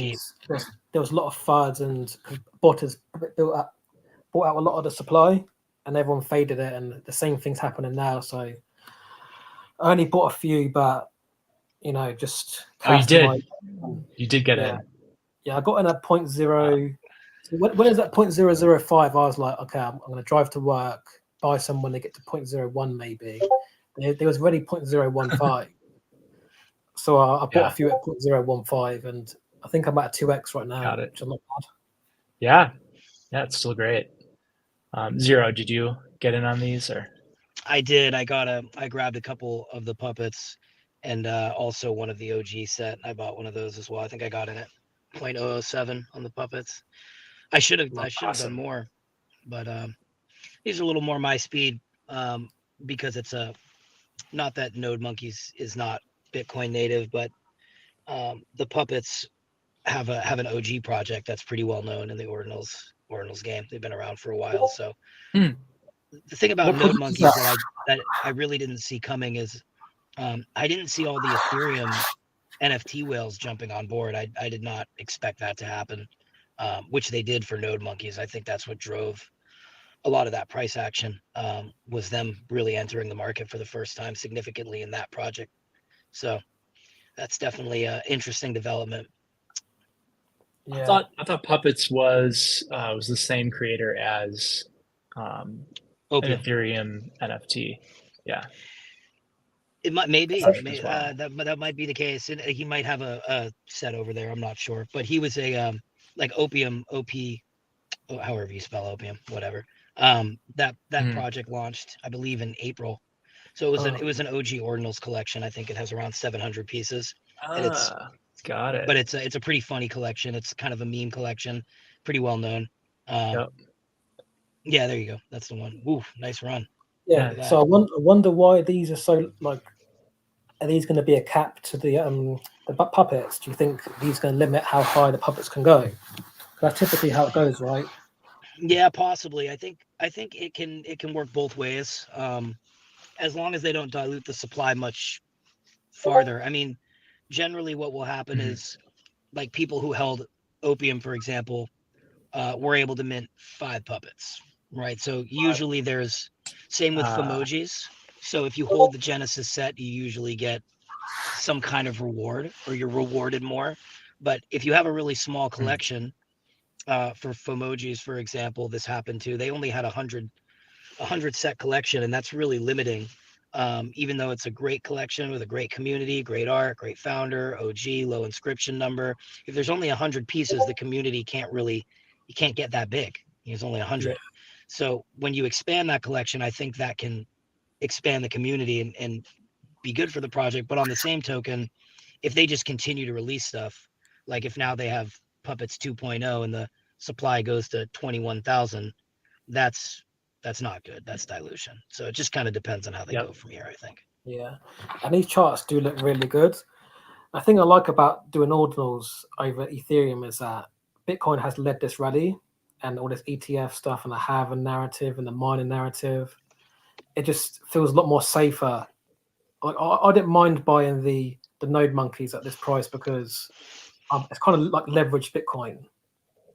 [SPEAKER 3] there was a lot of FUDs, and botters bought out a lot of the supply, and everyone faded it, and the same thing's happening now. So I only bought a few, but just
[SPEAKER 1] you did. You did get in.
[SPEAKER 3] Yeah, I got in at 0.0. When is that 0.005? I was like, okay, I'm going to drive to work, buy some when they get to 0.01 maybe. There was already 0.015. So I bought a few at 0.015, and I think I'm at 2x right now.
[SPEAKER 1] Got it.
[SPEAKER 3] Which is not bad.
[SPEAKER 1] Yeah, it's still great. Zero, did you get in on these or?
[SPEAKER 2] I did. I grabbed a couple of the puppets, and also one of the OG set. I bought one of those as well. I think I got in at 0.007 on the puppets. I should have done more, but these are a little more my speed because it's not that nodemonkes is not Bitcoin native, but the puppets have an OG project that's pretty well known in the Ordinals game. They've been around for a while. So the thing about nodemonkes that I really didn't see coming is I didn't see all the Ethereum NFT whales jumping on board. I did not expect that to happen, which they did for nodemonkes. I think that's what drove a lot of that price action, was them really entering the market for the first time significantly in that project. So that's definitely an interesting development.
[SPEAKER 1] Yeah. I thought Puppets was the same creator as an Ethereum NFT. Yeah.
[SPEAKER 2] It might that might be the case. And he might have a set over there. I'm not sure, but he was a like Opium, however you spell opium, whatever. That project launched, I believe, in April. So it was an OG Ordinals collection. I think it has around 700 pieces. And it's
[SPEAKER 1] got it.
[SPEAKER 2] But it's a pretty funny collection. It's kind of a meme collection, pretty well known. Yeah, there you go. That's the one. Ooh, nice run.
[SPEAKER 3] Yeah. So I wonder why these are so like. Are these going to be a cap to the puppets? Do you think these are going to limit how high the puppets can go? That's typically how it goes, right?
[SPEAKER 2] Yeah, possibly. I think it can work both ways, as long as they don't dilute the supply much farther. I mean, generally, what will happen is, like people who held opium, for example, we're able to mint 5 puppets, right? So usually there's, same with Femojis. So if you hold the Genesis set, you usually get some kind of reward, or you're rewarded more. But if you have a really small collection, for Femojis, for example, this happened to, they only had 100 set collection, and that's really limiting. Even though it's a great collection with a great community, great art, great founder, OG, low inscription number. If there's only 100 pieces, the community can't really, you can't get that big. There's only 100.
[SPEAKER 3] Yeah.
[SPEAKER 2] So when you expand that collection, I think that can expand the community and be good for the project. But on the same token, if they just continue to release stuff, like if now they have Puppets 2.0 and the supply goes to 21,000, that's not good. That's dilution. So it just kind of depends on how they go from here, I think.
[SPEAKER 3] Yeah, and these charts do look really good. I think I like about doing ordinals over Ethereum is that Bitcoin has led this rally, and all this ETF stuff and the halving narrative and the mining narrative. It just feels a lot more safer. Like I didn't mind buying the nodemonkes at this price because it's kind of like leveraged Bitcoin.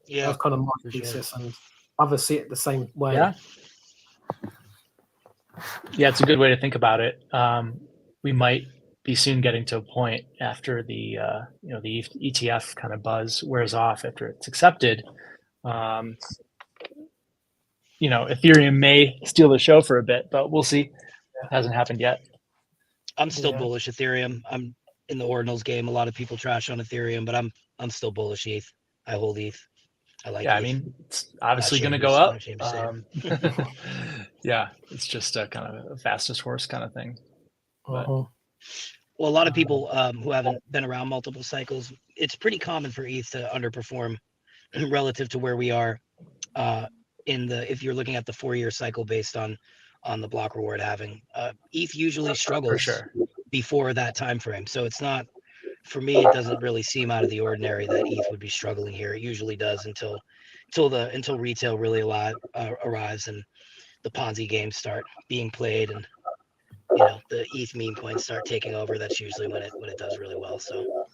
[SPEAKER 2] Yeah,
[SPEAKER 3] that's kind of my thesis, and others see it the same way.
[SPEAKER 1] Yeah, it's a good way to think about it. We might be soon getting to a point after the the ETF kind of buzz wears off after it's accepted. Ethereum may steal the show for a bit, but we'll see. It hasn't happened yet.
[SPEAKER 2] I'm still bullish Ethereum. I'm in the ordinals game. A lot of people trash on Ethereum, but I'm still bullish ETH. I hold ETH. I like ETH.
[SPEAKER 1] I mean, it's obviously going to go up. Yeah, it's just a kind of a fastest horse kind of thing. But,
[SPEAKER 2] well, a lot of people who haven't been around multiple cycles, it's pretty common for ETH to underperform relative to where we are if you're looking at the 4-year cycle based on the block reward halving. ETH usually struggles before that time frame. So it's not, for me, it doesn't really seem out of the ordinary that ETH would be struggling here. It usually does until retail really arrives and the Ponzi games start being played and the ETH meme coins start taking over. That's usually when it does really well. So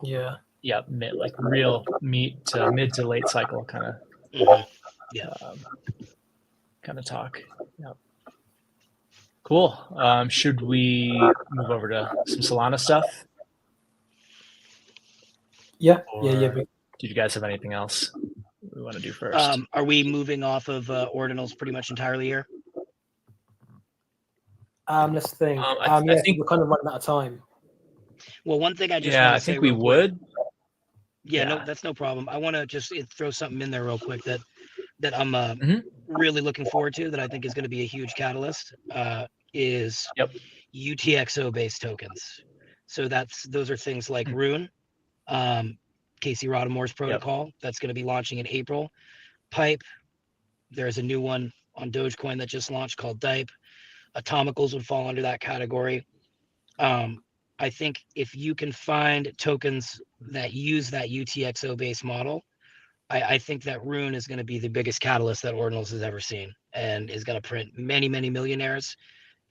[SPEAKER 1] like real mid to late cycle kind of kind of talk. Cool. Should we move over to some Solana stuff?
[SPEAKER 3] Yeah.
[SPEAKER 1] Did you guys have anything else we want to do first?
[SPEAKER 2] Are we moving off of ordinals pretty much entirely here?
[SPEAKER 3] Let's think. I think we're kind of running out of time.
[SPEAKER 2] Well, one thing I just want to say
[SPEAKER 1] I think we would.
[SPEAKER 2] No, that's no problem. I want to just throw something in there real quick that I'm really looking forward to, that I think is going to be a huge catalyst, is UTXO based tokens. So those are things like Rune, Casey Rodamore's protocol that's going to be launching in April. Pipe, there's a new one on Dogecoin that just launched called Dipe. Atomicals would fall under that category. I think if you can find tokens that use that UTXO based model, I think that Rune is going to be the biggest catalyst that Ordinals has ever seen, and is going to print many, many millionaires.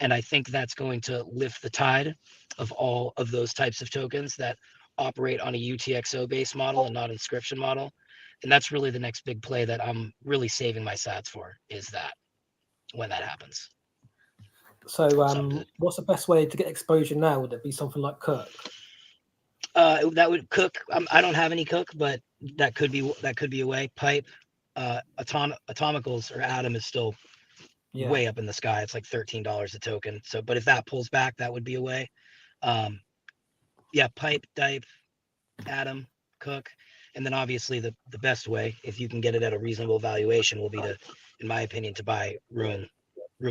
[SPEAKER 2] And I think that's going to lift the tide of all of those types of tokens that operate on a UTXO based model and not inscription model. And that's really the next big play that I'm really saving my sats for, is that when that happens.
[SPEAKER 3] So what's the best way to get exposure now? Would it be something like Cook?
[SPEAKER 2] That would Cook. I don't have any Cook, but that could be a way. Pipe, Atomicals or Atom is still way up in the sky. It's like $13 a token. So, but if that pulls back, that would be a way. Pipe, Dipe, Atom, Cook, and then obviously the best way, if you can get it at a reasonable valuation, will be to, in my opinion, to buy Rune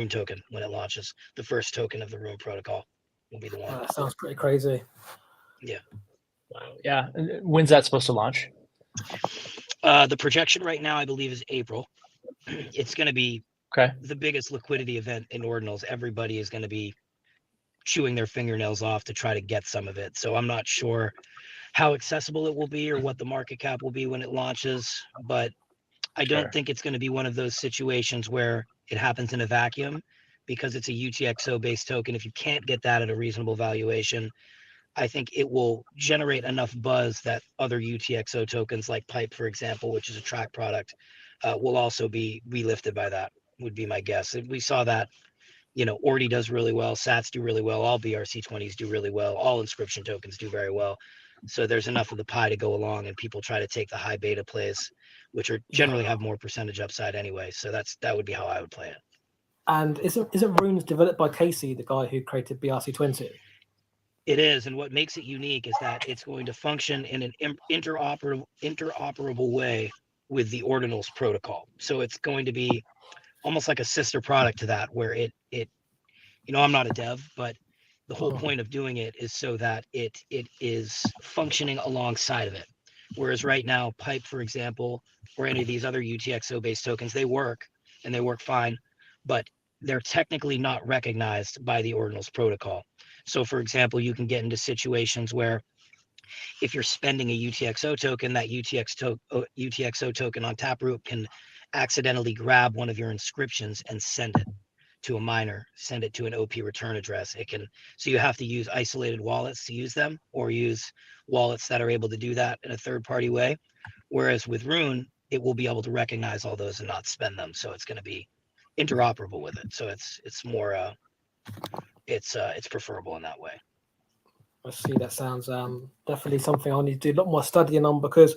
[SPEAKER 2] token when it launches. The first token of the Rune protocol will be the one.
[SPEAKER 3] That sounds pretty crazy.
[SPEAKER 1] Yeah. Wow. Yeah. When's that supposed to launch?
[SPEAKER 2] The projection right now, I believe, is April. It's going to be the biggest liquidity event in Ordinals. Everybody is going to be chewing their fingernails off to try to get some of it. So I'm not sure how accessible it will be or what the market cap will be when it launches, but I don't think it's going to be one of those situations where it happens in a vacuum, because it's a UTXO based token. If you can't get that at a reasonable valuation, I think it will generate enough buzz that other UTXO tokens like Pipe, for example, which is a track product, will also be lifted by that, would be my guess. We saw that, you know, Ordi does really well, Sats do really well, all BRC-20s do really well, all inscription tokens do very well. So there's enough of the pie to go along, and people try to take the high beta plays, which are generally have more percentage upside anyway. So that would be how I would play it.
[SPEAKER 3] And isn't Runes developed by Casey, the guy who created BRC-20?
[SPEAKER 2] It is, and what makes it unique is that it's going to function in an interoperable way with the Ordinals protocol. So it's going to be almost like a sister product to that, where it you know, I'm not a dev, but the whole point of doing it is so that it is functioning alongside of it. Whereas right now, Pipe, for example, or any of these other UTXO-based tokens, they work, and they work fine, but they're technically not recognized by the Ordinals protocol. So, for example, you can get into situations where if you're spending a UTXO token, that UTXO token on Taproot can accidentally grab one of your inscriptions and send it to a miner, send it to an OP return address. It can, so you have to use isolated wallets to use them, or use wallets that are able to do that in a third-party way. Whereas with Rune, it will be able to recognize all those and not spend them. So it's going to be interoperable with it. So it's more it's preferable in that way.
[SPEAKER 3] I see. That sounds definitely something I need to do a lot more studying on, because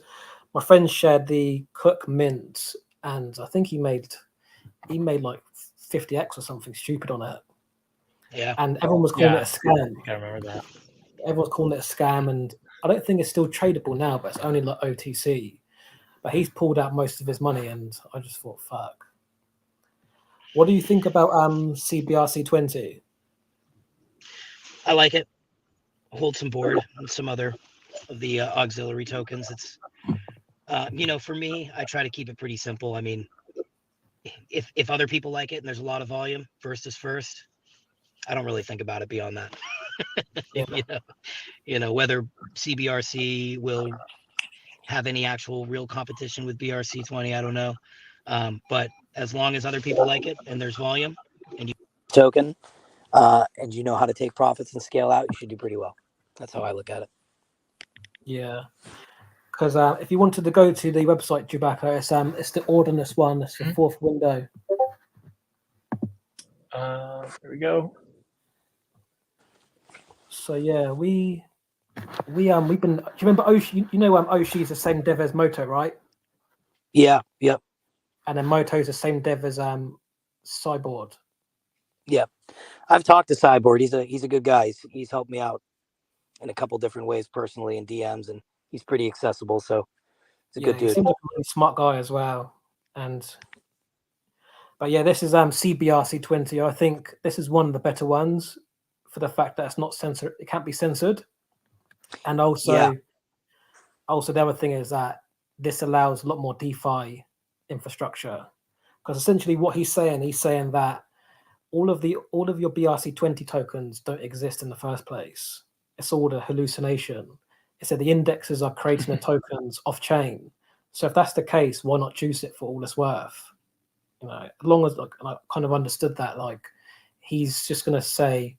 [SPEAKER 3] my friend shared the Cook Mint, and I think he made like 50x or something stupid on it.
[SPEAKER 2] Yeah.
[SPEAKER 3] And everyone was calling it a scam.
[SPEAKER 1] I remember that.
[SPEAKER 3] Everyone's calling it a scam, and I don't think it's still tradable now, but it's only like OTC. But he's pulled out most of his money, and I just thought, fuck. What do you think about CBRC-20?
[SPEAKER 2] I like it. Hold some board and some other of the auxiliary tokens. It's you know, for me, I try to keep it pretty simple. I mean, if other people like it and there's a lot of volume, first is first. I don't really think about it beyond that. Yeah. You know, whether CBRC will have any actual real competition with BRC-20, I don't know. But as long as other people like it and there's volume and you token and you know how to take profits and scale out, you should do pretty well. That's how I look at it.
[SPEAKER 3] Yeah. Because if you wanted to go to the website, Jewbacca, it's the Ordinals one. It's the fourth window.
[SPEAKER 1] There we go.
[SPEAKER 3] So yeah, we've been. Do you remember Oshi? You know, Oshi is the same dev as Moto, right?
[SPEAKER 2] Yeah. Yep.
[SPEAKER 3] And then Moto is the same dev as Cyborg.
[SPEAKER 2] Yeah, I've talked to Cyborg. He's a good guy. He's helped me out in a couple different ways personally in DMs, and he's pretty accessible. So it's a good dude.
[SPEAKER 3] He seems like a really smart guy as well. But yeah, this is CBRC-20. I think this is one of the better ones for the fact that it's not censored. It can't be censored. And also the other thing is that this allows a lot more DeFi infrastructure, because essentially what he's saying that all of your BRC-20 tokens don't exist in the first place. It's all a hallucination. It said the indexes are creating the tokens off chain. So if that's the case, why not juice it for all it's worth? You know, as long as, like, I kind of understood that, like, he's just going to say,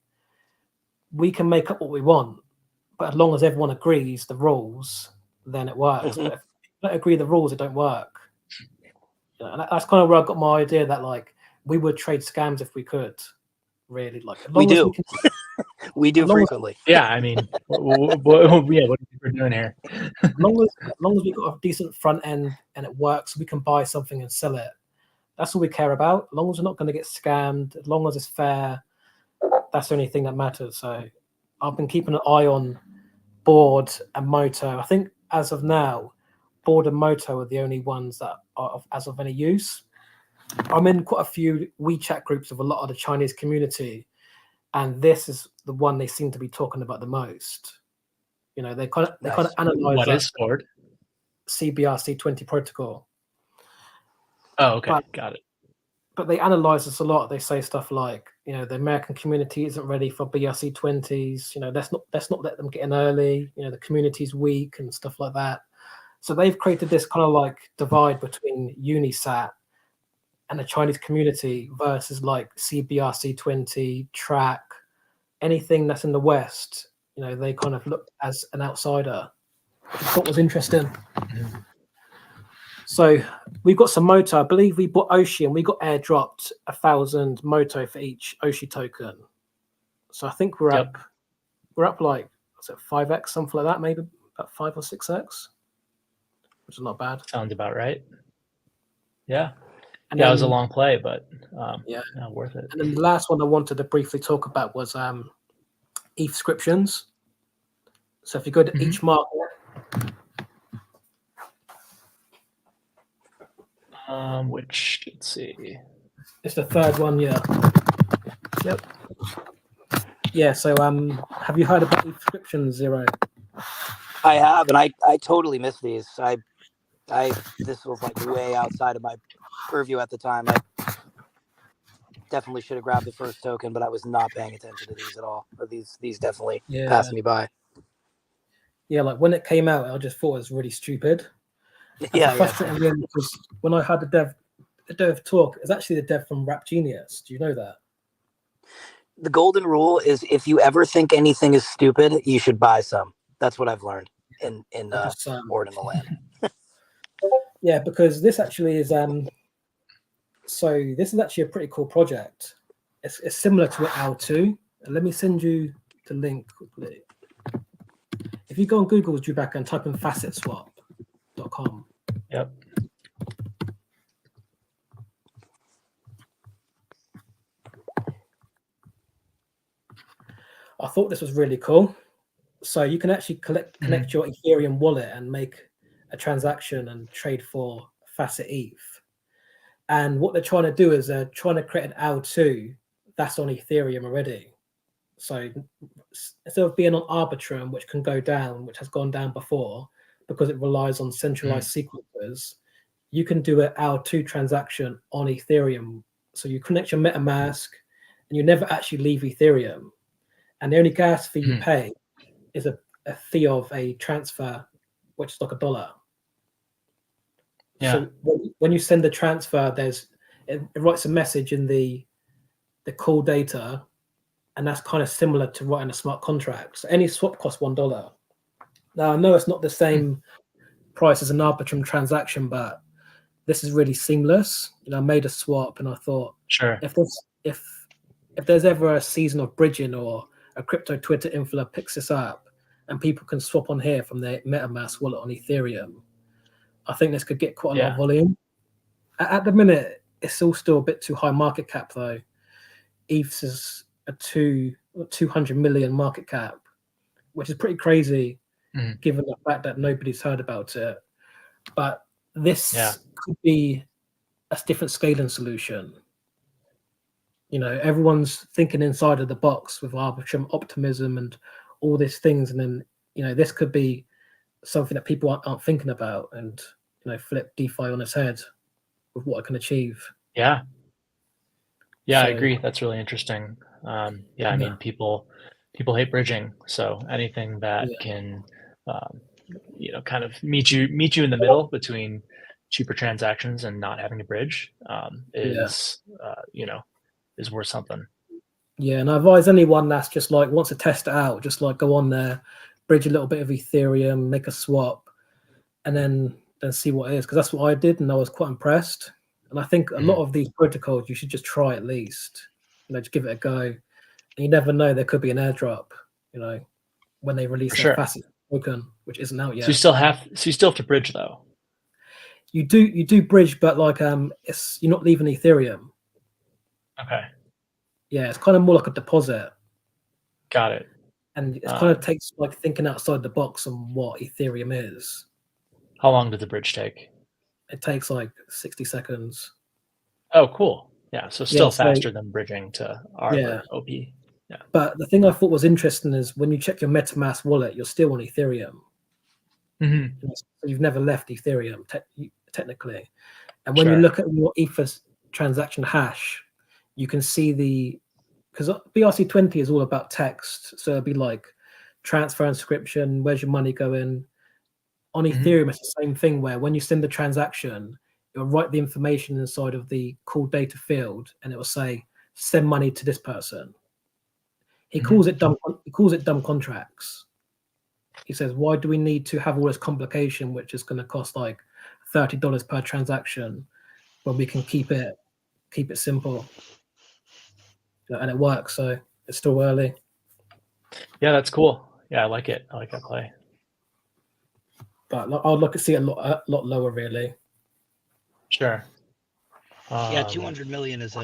[SPEAKER 3] we can make up what we want, but as long as everyone agrees the rules, then it works. But if you don't agree the rules, it don't work. You know, and that's kind of where I got my idea that, like, we would trade scams if we could. Really, like, as long
[SPEAKER 2] we
[SPEAKER 3] as
[SPEAKER 2] do. We do frequently.
[SPEAKER 1] Yeah, I mean, what are we doing here?
[SPEAKER 3] As long as we've got a decent front end and it works, we can buy something and sell it. That's all we care about. As long as we're not going to get scammed, as long as it's fair, that's the only thing that matters. So I've been keeping an eye on Board and Moto. I think as of now, Board and Moto are the only ones that are as of any use. I'm in quite a few WeChat groups of a lot of the Chinese community, and this is the one they seem to be talking about the most. You know, they kind of analyze
[SPEAKER 1] what is Board?
[SPEAKER 3] CBRC-20 protocol.
[SPEAKER 1] Oh, okay, got it.
[SPEAKER 3] But they analyze this a lot. They say stuff like, you know, the American community isn't ready for BRC-20s. You know, let's not let them get in early. You know, the community's weak and stuff like that. So they've created this kind of like divide between Unisat and the Chinese community versus like CBRC-20, Track, anything that's in the West You know, they kind of looked as an outsider, which I thought was interesting.
[SPEAKER 1] Mhm.
[SPEAKER 3] So we've got some Moto. I believe we bought Oshi and we got airdropped 1,000 Moto for each Oshi token. So I think we're up like, what's it, 5x, something like that, maybe about 5 or 6x, which is not bad.
[SPEAKER 1] Sounds about right. Yeah.
[SPEAKER 3] And
[SPEAKER 1] yeah,
[SPEAKER 3] then,
[SPEAKER 1] it was a long play, but
[SPEAKER 3] yeah,
[SPEAKER 1] worth it.
[SPEAKER 3] And then the last one I wanted to briefly talk about was ethscriptions. So if you go to each market,
[SPEAKER 1] which, let's see.
[SPEAKER 3] it's the third one, yeah. Yep. Yeah, so have you heard about ethscriptions, Zero?
[SPEAKER 2] I have, and I totally missed these. This was like way outside of my purview at the time. I definitely should have grabbed the first token, but I was not paying attention to these at all. Or these definitely passed me by.
[SPEAKER 3] Yeah, like when it came out, I just thought it was really stupid. Frustrating because when I had the dev talk, it's actually the dev from Rap Genius. Do you know that?
[SPEAKER 2] The golden rule is if you ever think anything is stupid, you should buy some. That's what I've learned in Ordinal land.
[SPEAKER 3] Yeah, because this actually is so this is actually a pretty cool project. It's similar to OWL2. Let me send you the link quickly. If you go on Google's Jewbacca and type in facetswap.com.
[SPEAKER 1] Yep.
[SPEAKER 3] I thought this was really cool. So you can actually connect your Ethereum wallet and make a transaction and trade for Facet ETH. And what they're trying to do is they're trying to create an OWL2 that's on Ethereum already. So instead of being on Arbitrum, which can go down, which has gone down before because it relies on centralized sequences, you can do an OWL2 transaction on Ethereum. So you connect your MetaMask and you never actually leave Ethereum. And the only gas fee you pay is a fee of a transfer, which is like $1.
[SPEAKER 1] Yeah.
[SPEAKER 3] So when you send the transfer, it writes a message in the call data, and that's kind of similar to writing a smart contract. So any swap costs $1. Now I know it's not the same price as an Arbitrum transaction, but this is really seamless. You know, I made a swap, and I thought,
[SPEAKER 1] sure,
[SPEAKER 3] if there's ever a season of bridging or a crypto Twitter influencer picks this up, and people can swap on here from their MetaMask wallet on Ethereum, I think this could get quite a lot of volume. At the minute, it's all still a bit too high market cap, though. ETH is a 200 million market cap, which is pretty crazy given the fact that nobody's heard about it. But this could be a different scaling solution. You know, everyone's thinking inside of the box with Arbitrum optimism and all these things, and then, you know, this could be something that people aren't thinking about, and, you know, flip DeFi on its head with what it can achieve.
[SPEAKER 1] Yeah, I agree. That's really interesting. I mean, people hate bridging, so anything that can, you know, kind of meet you in the middle between cheaper transactions and not having to bridge is, you know, is worth something.
[SPEAKER 3] Yeah, and I advise anyone that's just like wants to test it out, just like go on there, bridge a little bit of Ethereum, make a swap, and then see what it is, because that's what I did, and I was quite impressed. And I think a lot of these protocols you should just try at least, you know, just give it a go. And you never know, there could be an airdrop, you know, when they release their Facet token, which isn't out yet.
[SPEAKER 1] So you still have to bridge though.
[SPEAKER 3] You do bridge, but like you're not leaving Ethereum.
[SPEAKER 1] Okay.
[SPEAKER 3] Yeah, it's kind of more like a deposit.
[SPEAKER 1] Got it.
[SPEAKER 3] And it kind of takes like thinking outside the box on what Ethereum is.
[SPEAKER 1] How long did the bridge take?
[SPEAKER 3] It takes like 60 seconds.
[SPEAKER 1] Oh, cool. Yeah, so still faster than bridging to Arbor OP. Yeah.
[SPEAKER 3] But the thing I thought was interesting is when you check your MetaMask wallet, you're still on Ethereum. So you've never left Ethereum technically. And when you look at your Ether transaction hash, you can see because BRC-20 is all about text. So it'd be like transfer inscription, where's your money going? On Ethereum, it's the same thing where when you send the transaction, it will write the information inside of the call data field, and it will say, send money to this person. He calls it calls it dumb contracts. He says, why do we need to have all this complication, which is going to cost like $30 per transaction, when we can keep it simple? And it works, so it's still early.
[SPEAKER 1] Yeah, that's cool. Yeah, I like it. I like that play.
[SPEAKER 3] But I'll look at see it a lot lower, really.
[SPEAKER 1] Sure.
[SPEAKER 2] Yeah, 200 million that's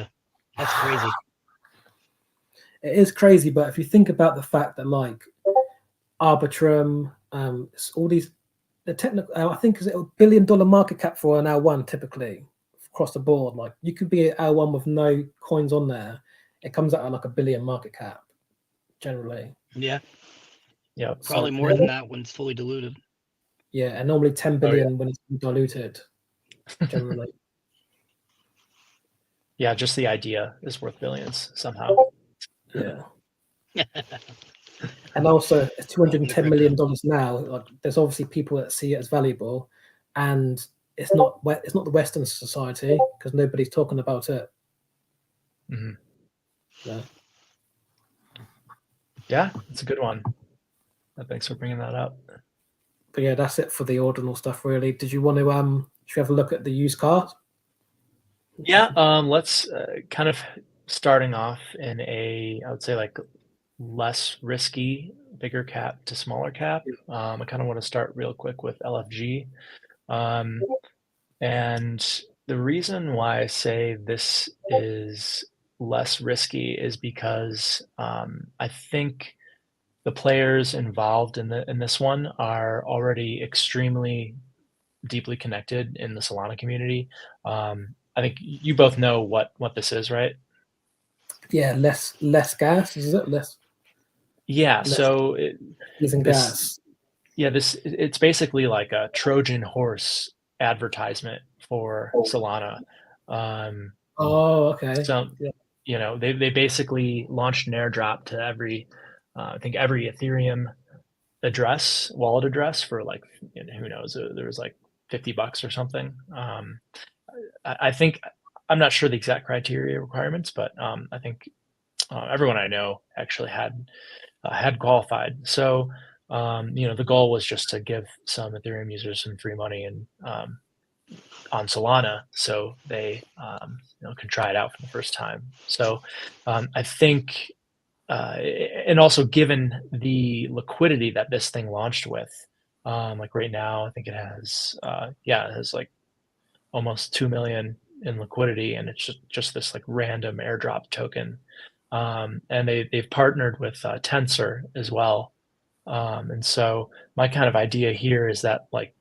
[SPEAKER 2] crazy.
[SPEAKER 3] It is crazy, but if you think about the fact that like Arbitrum, all these, the technical, I think is it $1 billion market cap for an L1 typically across the board. Like you could be an L1 with no coins on there, it comes out at like $1 billion market cap generally.
[SPEAKER 2] Yeah.
[SPEAKER 1] Yeah.
[SPEAKER 2] Probably more than that when it's fully diluted.
[SPEAKER 3] Yeah, and normally 10 billion when it's diluted generally.
[SPEAKER 1] Yeah, just the idea is worth billions somehow.
[SPEAKER 3] Yeah. And also it's $210 million now. Like there's obviously people that see it as valuable, and it's not the Western society because nobody's talking about it.
[SPEAKER 1] Mm-hmm.
[SPEAKER 3] Yeah,
[SPEAKER 1] it's a good one. Thanks for bringing that up.
[SPEAKER 3] But yeah, that's it for the ordinal stuff, really. Did you want to should we have a look at the used cars?
[SPEAKER 1] Yeah, let's kind of starting off in I would say like less risky, bigger cap to smaller cap. I kind of want to start real quick with LFG. And the reason why I say this is less risky is because I think the players involved in this one are already extremely deeply connected in the Solana community. I think you both know what this is, right?
[SPEAKER 3] Yeah, less gas, is it? Less.
[SPEAKER 2] Yeah,
[SPEAKER 1] so
[SPEAKER 3] using gas.
[SPEAKER 1] Yeah, it's basically like a Trojan horse advertisement for Solana.
[SPEAKER 3] Oh, okay.
[SPEAKER 1] So they basically launched an airdrop to every I think every Ethereum wallet address for like who knows, there was like $50 or something. I think I'm not sure the exact criteria requirements, but I think everyone I know actually had qualified. So the goal was just to give some Ethereum users some free money and on Solana, so they can try it out for the first time. So I think, and also given the liquidity that this thing launched with, like right now, I think it has like almost 2 million in liquidity, and it's just this like random airdrop token. And they've partnered with Tensor as well. And so my kind of idea here is that like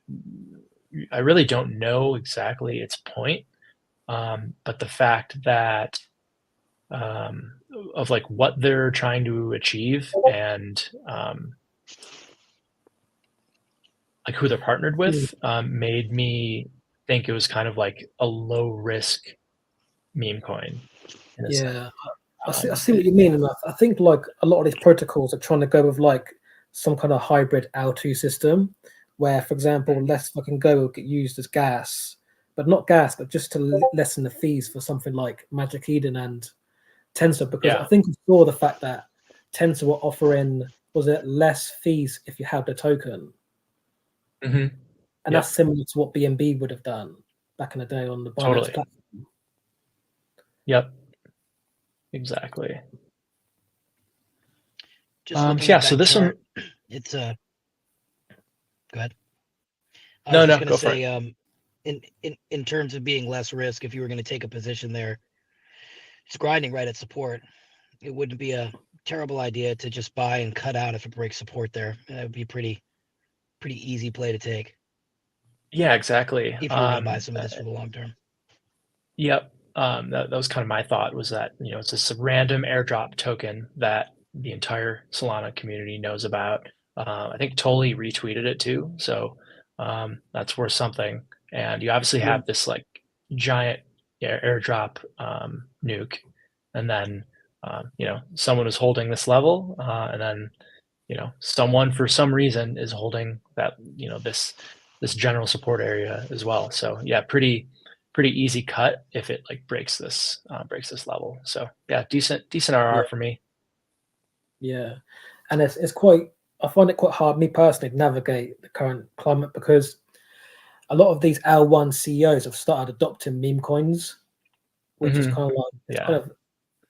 [SPEAKER 1] I really don't know exactly its point, but the fact that of like what they're trying to achieve and like who they're partnered with made me think it was kind of like a low risk meme coin.
[SPEAKER 3] Yeah, I see what you mean, and I think like a lot of these protocols are trying to go with like some kind of hybrid L2 system, where, for example, less fucking Go will get used as gas, but not gas, but just to lessen the fees for something like Magic Eden and Tensor, because I think we saw the fact that Tensor were offering, was it less fees if you had the token?
[SPEAKER 1] Mm-hmm.
[SPEAKER 3] And that's similar to what BNB would have done back in the day on the Binance platform.
[SPEAKER 1] Yep. Exactly.
[SPEAKER 2] Just
[SPEAKER 1] so this
[SPEAKER 2] chart, one, it's go ahead.
[SPEAKER 1] I was just
[SPEAKER 2] going to say, in terms of being less risk, if you were going to take a position there, it's grinding right at support. It wouldn't be a terrible idea to just buy and cut out if it breaks support there. That would be pretty easy play to take.
[SPEAKER 1] Yeah, exactly.
[SPEAKER 2] If you were going to buy some of this for the long term.
[SPEAKER 1] Yep. That was kind of my thought, was that it's this random airdrop token that the entire Solana community knows about. I think Tolly retweeted it too, so that's worth something. And you obviously have this like giant airdrop nuke, and then someone is holding this level, and then someone for some reason is holding that this general support area as well. So yeah, pretty easy cut if it like breaks this level. So yeah, decent RR for me.
[SPEAKER 3] Yeah, and it's quite. I find it quite hard, me personally, to navigate the current climate because a lot of these L1 CEOs have started adopting meme coins, which is kind of like it's kind of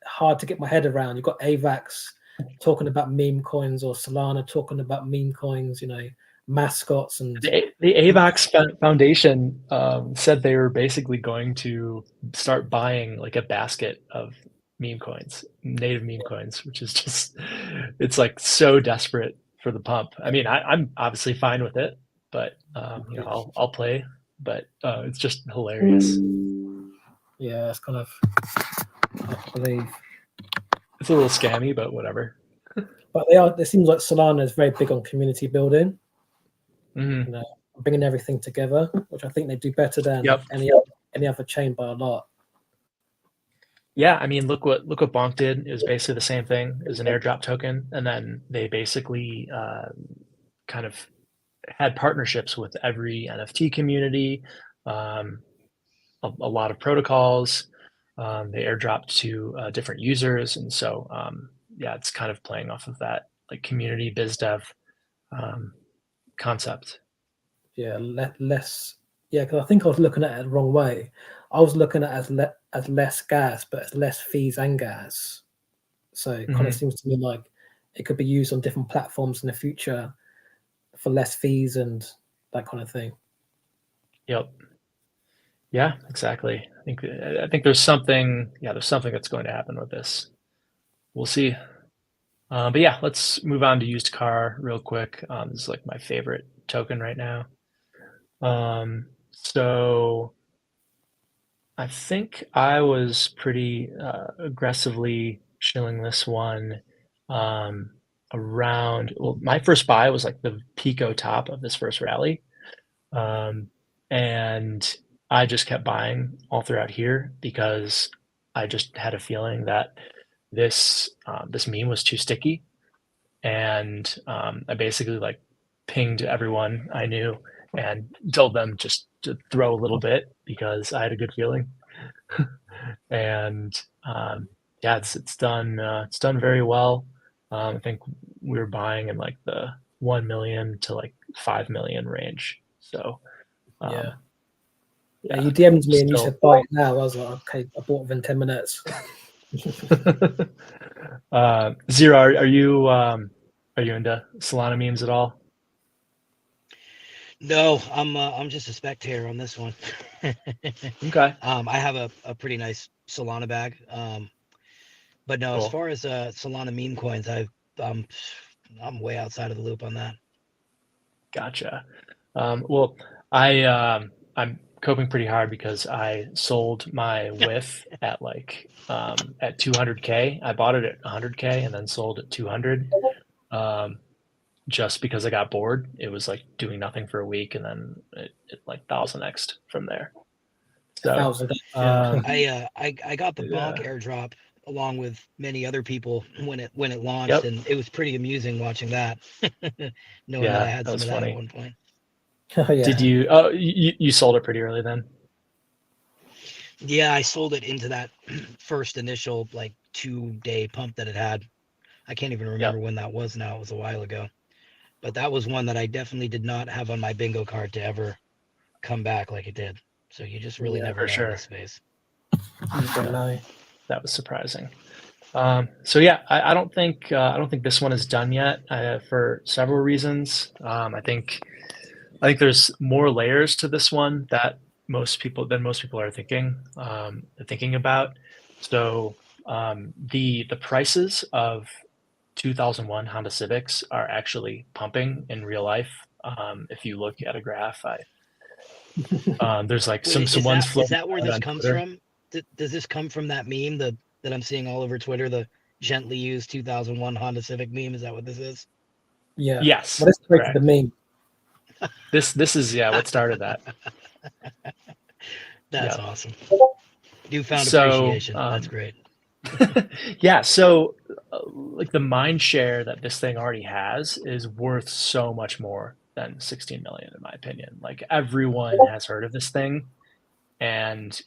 [SPEAKER 3] hard to get my head around. You've got AVAX talking about meme coins, or Solana talking about meme coins. You know, mascots and
[SPEAKER 1] the AVAX Foundation said they were basically going to start buying like a basket of meme coins, native meme coins, which is just, it's like so desperate for the pump. I mean, I'm obviously fine with it, but you know, I'll play, but it's just hilarious.
[SPEAKER 3] Yeah, it's kind of, I believe
[SPEAKER 1] it's a little scammy, but whatever.
[SPEAKER 3] But it seems like Solana is very big on community building. You know, bringing everything together, which I think they do better than any other chain by a lot.
[SPEAKER 1] Yeah, I mean, look what Bonk did. It was basically the same thing. It was an airdrop token, and then they basically kind of had partnerships with every NFT community, a lot of protocols. They airdropped to different users, and so yeah, it's kind of playing off of that like community biz dev concept.
[SPEAKER 3] Yeah, less. Yeah, because I think I was looking at it the wrong way. I was looking at it as less gas, but as less fees and gas. So it kind of seems to me like it could be used on different platforms in the future for less fees and that kind of thing.
[SPEAKER 1] Yep. Yeah, exactly. I think there's something. Yeah, there's something that's going to happen with this. We'll see. But yeah, let's move on to used car real quick. This is like my favorite token right now. So I think I was pretty aggressively shilling this one around, well, my first buy was like the Pico top of this first rally. And I just kept buying all throughout here because I just had a feeling that this meme was too sticky. And I basically like pinged everyone I knew and told them just to throw a little bit because I had a good feeling. And yeah, it's done very well. I think we were buying in like the 1 million to like 5 million range. So
[SPEAKER 3] yeah, you DM'd me and you said buy it now. I was like, okay, I bought within 10 minutes.
[SPEAKER 1] Zero, are you into Solana memes at all?
[SPEAKER 2] No, I'm just a spectator on this one.
[SPEAKER 1] Okay.
[SPEAKER 2] I have a pretty nice Solana bag. But no, cool. As far as Solana meme coins, I'm way outside of the loop on that.
[SPEAKER 1] Gotcha. Well, I'm coping pretty hard because I sold my WIF at like at 200K. I bought it at 100K and then sold at 200. Just because I got bored. It was like doing nothing for a week, and then it like 1000x'd from there. So
[SPEAKER 2] I got the Bonk airdrop along with many other people when it launched, and it was pretty amusing watching that. Knowing that I had some of that at one point.
[SPEAKER 1] Did you? Oh, you sold it pretty early then?
[SPEAKER 2] Yeah, I sold it into that first initial like 2-day pump that it had. I can't even remember when that was now. It was a while ago. But that was one that I definitely did not have on my bingo card to ever come back like it did. So you just really never know in this space.
[SPEAKER 1] That was surprising. So yeah, I don't think this one is done yet for several reasons. I think there's more layers to this one that most people are thinking about. So the prices of 2001 Honda Civics are actually pumping in real life. If you look at a graph, there's like some ones floating.
[SPEAKER 2] Is that where this comes from? Does this come from that meme that I'm seeing all over Twitter, the gently used 2001 Honda Civic meme? Is that what this is?
[SPEAKER 3] Yeah.
[SPEAKER 1] Yes.
[SPEAKER 3] What is the meme?
[SPEAKER 1] This is what started that.
[SPEAKER 2] That's awesome. Newfound appreciation. That's great.
[SPEAKER 1] Yeah, so like the mind share that this thing already has is worth so much more than 16 million in my opinion. Like everyone has heard of this thing, and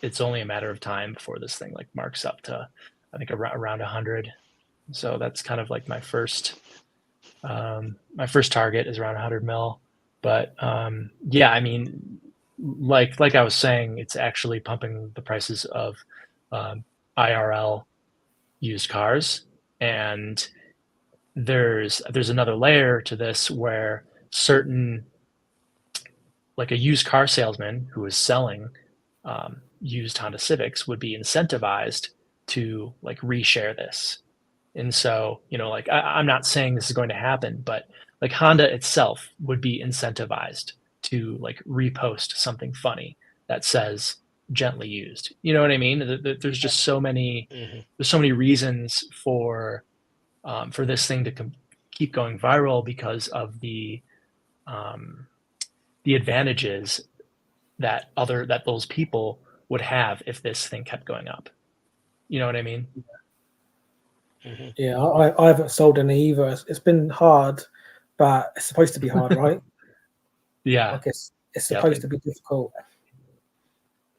[SPEAKER 1] it's only a matter of time before this thing like marks up to I think around 100. So that's kind of like my first target is around 100 mil. But yeah, I mean, like I was saying, it's actually pumping the prices of IRL used cars, and there's another layer to this where certain, like a used car salesman who is selling used Honda Civics would be incentivized to like reshare this. And so, you know, like I'm not saying this is going to happen, but like Honda itself would be incentivized to like repost something funny that says gently used. You know what I mean? There's just so many, there's so many reasons for this thing to keep going viral because of the advantages that those people would have if this thing kept going up. You know what I mean?
[SPEAKER 3] Yeah, I haven't sold any either. It's been hard, but it's supposed to be hard, right?
[SPEAKER 1] Yeah.
[SPEAKER 3] Like it's supposed to be difficult.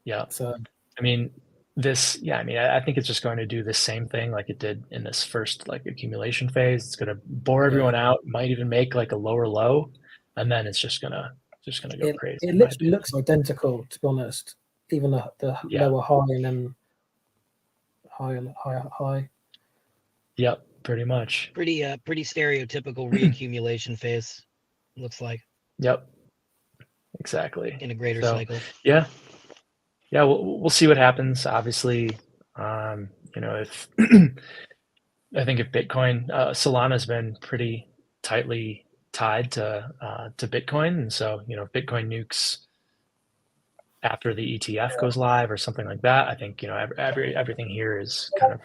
[SPEAKER 1] Yeah.
[SPEAKER 3] So
[SPEAKER 1] I mean, I think it's just going to do the same thing like it did in this first like accumulation phase. It's going to bore everyone out, might even make like a lower low, and then it's just gonna go crazy.
[SPEAKER 3] It literally looks identical, to be honest. Even the lower high and then high.
[SPEAKER 1] Yep, pretty much.
[SPEAKER 2] Pretty stereotypical reaccumulation phase, looks like.
[SPEAKER 1] Yep, exactly.
[SPEAKER 2] In a greater cycle.
[SPEAKER 1] Yeah, we'll see what happens. Obviously, you know, if I think if Bitcoin, Solana's been pretty tightly tied to Bitcoin, and so you know, if Bitcoin nukes after the ETF goes live or something like that, I think, you know, everything here is kind of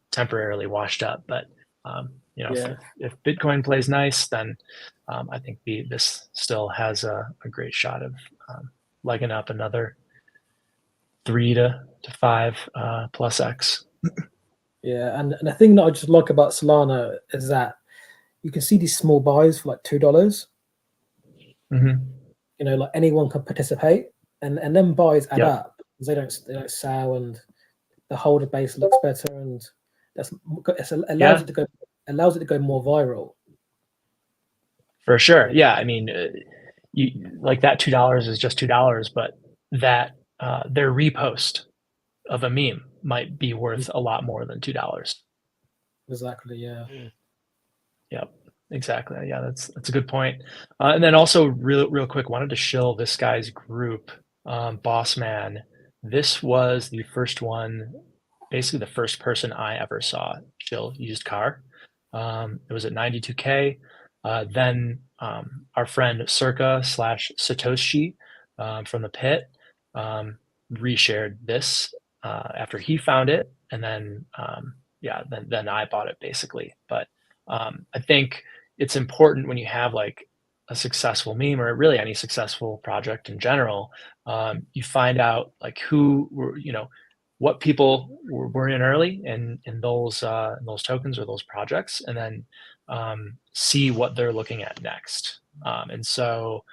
[SPEAKER 1] temporarily washed up. But you know, if Bitcoin plays nice, then I think this still has a great shot of legging up another 3 to 5 plus X.
[SPEAKER 3] Yeah, and the thing that I just like about Solana is that you can see these small buys for like $2. You know, like anyone can participate, and then buys add up because they don't sell, and the holder base looks better, and allows it to go more viral.
[SPEAKER 1] For sure, yeah. I mean, you like that $2 is just $2, but that their repost of a meme might be worth a lot more than $2.
[SPEAKER 3] Exactly. Yeah.
[SPEAKER 1] Yep. Exactly. Yeah, that's a good point. And then also, real quick, wanted to shill this guy's group, Boss Man. This was the first one, basically the first person I ever saw shill used car. It was at 92K. Then our friend Circa / Satoshi from the pit reshared this after he found it, and then then I bought it basically. But I think it's important when you have like a successful meme or really any successful project in general, you find out like who were, you know, what people were in early in those tokens or those projects, and then see what they're looking at next. And so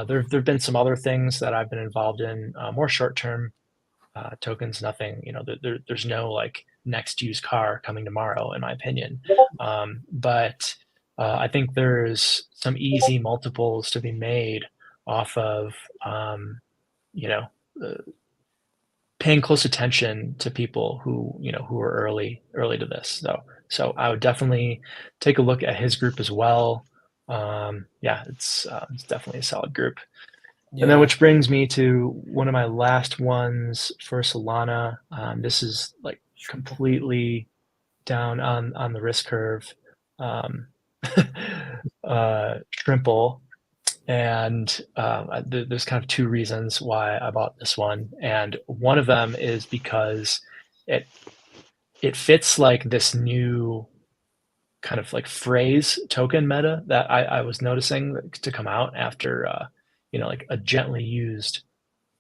[SPEAKER 1] there've been some other things that I've been involved in, more short-term tokens. Nothing, you know, there's no like next used car coming tomorrow, in my opinion. But I think there's some easy multiples to be made off of, you know, paying close attention to people who, you know, who are early to this. So I would definitely take a look at his group as well. Yeah, it's definitely a solid group. Yeah. And then, which brings me to one of my last ones for Solana. This is like completely down on the risk curve. Trimple. And there's kind of two reasons why I bought this one. And one of them is because it fits like this new kind of like phrase token meta that I was noticing to come out after, you know, like a gently used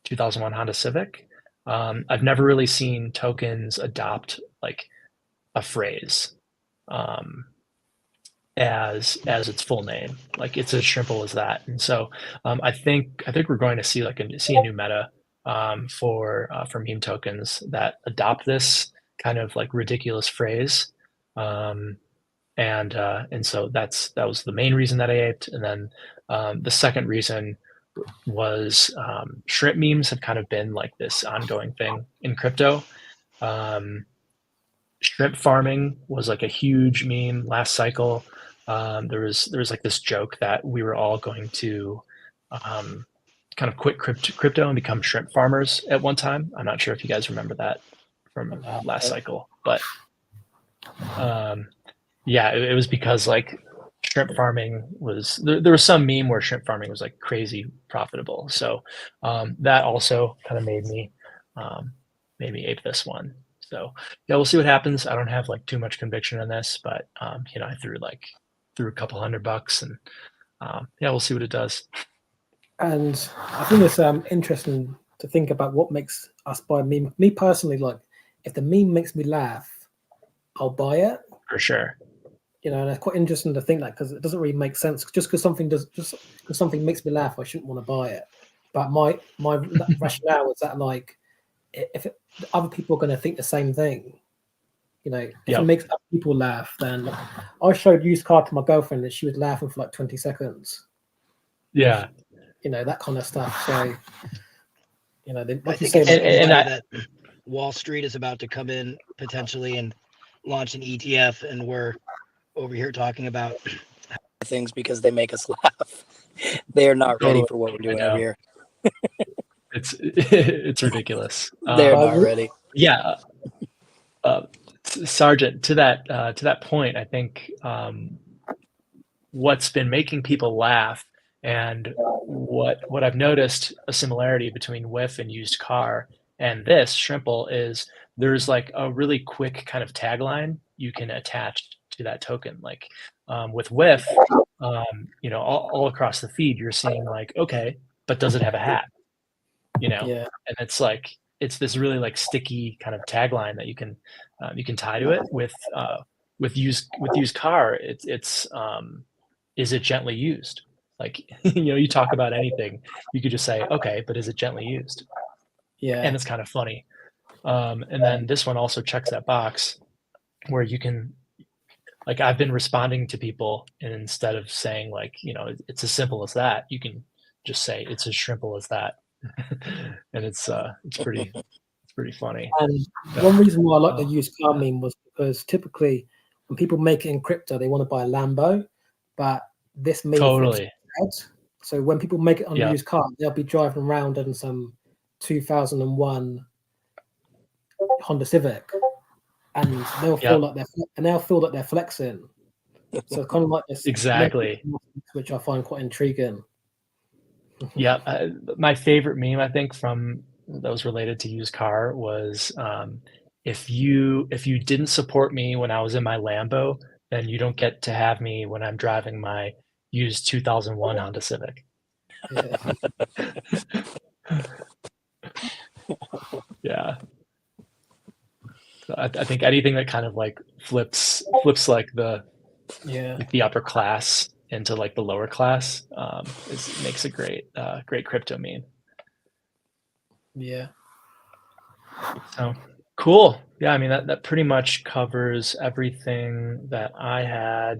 [SPEAKER 1] 2001 Honda Civic. I've never really seen tokens adopt like a phrase as its full name, like it's as simple as that. And so I think we're going to see like a new meta for meme tokens that adopt this kind of like ridiculous phrase. and so that was the main reason that I aped. And then the second reason was shrimp memes have kind of been like this ongoing thing in crypto. Shrimp farming was like a huge meme last cycle. There was like this joke that we were all going to kind of quit crypto and become shrimp farmers at one time. I'm not sure if you guys remember that from last cycle, but yeah, it was because like shrimp farming was there was some meme where shrimp farming was like crazy profitable. So that also kind of made me ape this one. So yeah, we'll see what happens. I don't have like too much conviction in this, but you know, I threw a couple $100 and yeah, we'll see what it does.
[SPEAKER 3] And I think it's interesting to think about what makes us buy a meme. Me personally, like if the meme makes me laugh, I'll buy it.
[SPEAKER 1] For sure.
[SPEAKER 3] You know, and it's quite interesting to think that because it doesn't really make sense. Just because something makes me laugh, I shouldn't want to buy it. But my rationale is that like if other people are going to think the same thing, you know, if it makes other people laugh, then I showed used car to my girlfriend and she was laughing for like 20 seconds.
[SPEAKER 1] Yeah.
[SPEAKER 3] You know, that kind of stuff. So, you know,
[SPEAKER 2] I think that Wall Street is about to come in potentially and launch an ETF, and we're over here talking about
[SPEAKER 4] things because they make us laugh. They are not ready for what we're doing over here.
[SPEAKER 1] It's ridiculous.
[SPEAKER 4] They're not ready.
[SPEAKER 1] Yeah. Sergeant, to that point, I think what's been making people laugh and what I've noticed a similarity between WIF and used car and this Shrimple is there's like a really quick kind of tagline you can attach to that token. Like with WIF, you know, all across the feed, you're seeing like, okay, but does it have a hat? You know, and it's like it's this really like sticky kind of tagline that you can tie to it with used car. It's is it gently used? Like, you know, you talk about anything, you could just say, okay, but is it gently used?
[SPEAKER 3] Yeah,
[SPEAKER 1] and it's kind of funny. And then this one also checks that box where you can, like, I've been responding to people, and instead of saying like, you know, it's as simple as that, you can just say it's as shrimple as that. And it's pretty funny.
[SPEAKER 3] And one reason why I like the used car meme was because typically when people make it in crypto, they want to buy a Lambo, but this meme
[SPEAKER 1] totally.
[SPEAKER 3] So when people make it on a used car, they'll be driving around in some 2001 Honda Civic, and they'll feel like they're flexing. So it's kind of like this
[SPEAKER 1] exactly,
[SPEAKER 3] which I find quite intriguing.
[SPEAKER 1] Yeah, my favorite meme I think from that was related to used car was if you didn't support me when I was in my Lambo, then you don't get to have me when I'm driving my used 2001 Honda Civic. Yeah. So I think anything that kind of like flips like the upper class into like the lower class makes a great crypto meme.
[SPEAKER 3] Yeah.
[SPEAKER 1] So cool. Yeah, I mean that pretty much covers everything that I had.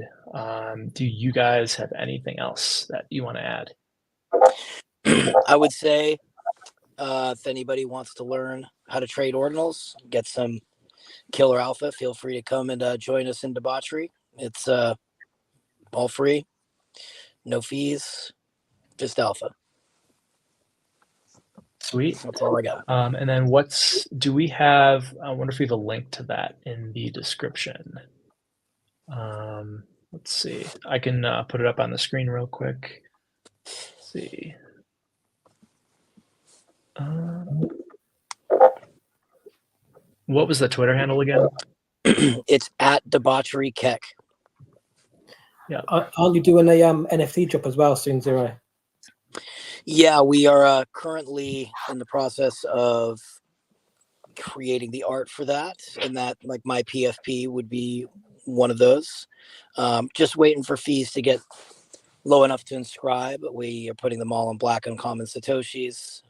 [SPEAKER 1] Do you guys have anything else that you want to add?
[SPEAKER 4] I would say if anybody wants to learn how to trade ordinals, get some killer alpha, feel free to come and join us in Debauchery. It's all free, no fees, just alpha.
[SPEAKER 1] Sweet.
[SPEAKER 4] That's all I got.
[SPEAKER 1] And then do we have, I wonder if we have a link to that in the description. Let's see. I can put it up on the screen real quick. Let's see. What was the Twitter handle again?
[SPEAKER 4] It's at Debauchery Keck.
[SPEAKER 1] Yeah.
[SPEAKER 3] Aren't you doing a NFT drop as well soon, Zero?
[SPEAKER 4] Yeah, we are currently in the process of creating the art for that, and that like my PFP would be one of those. Just waiting for fees to get low enough to inscribe. We are putting them all in black uncommon Satoshis.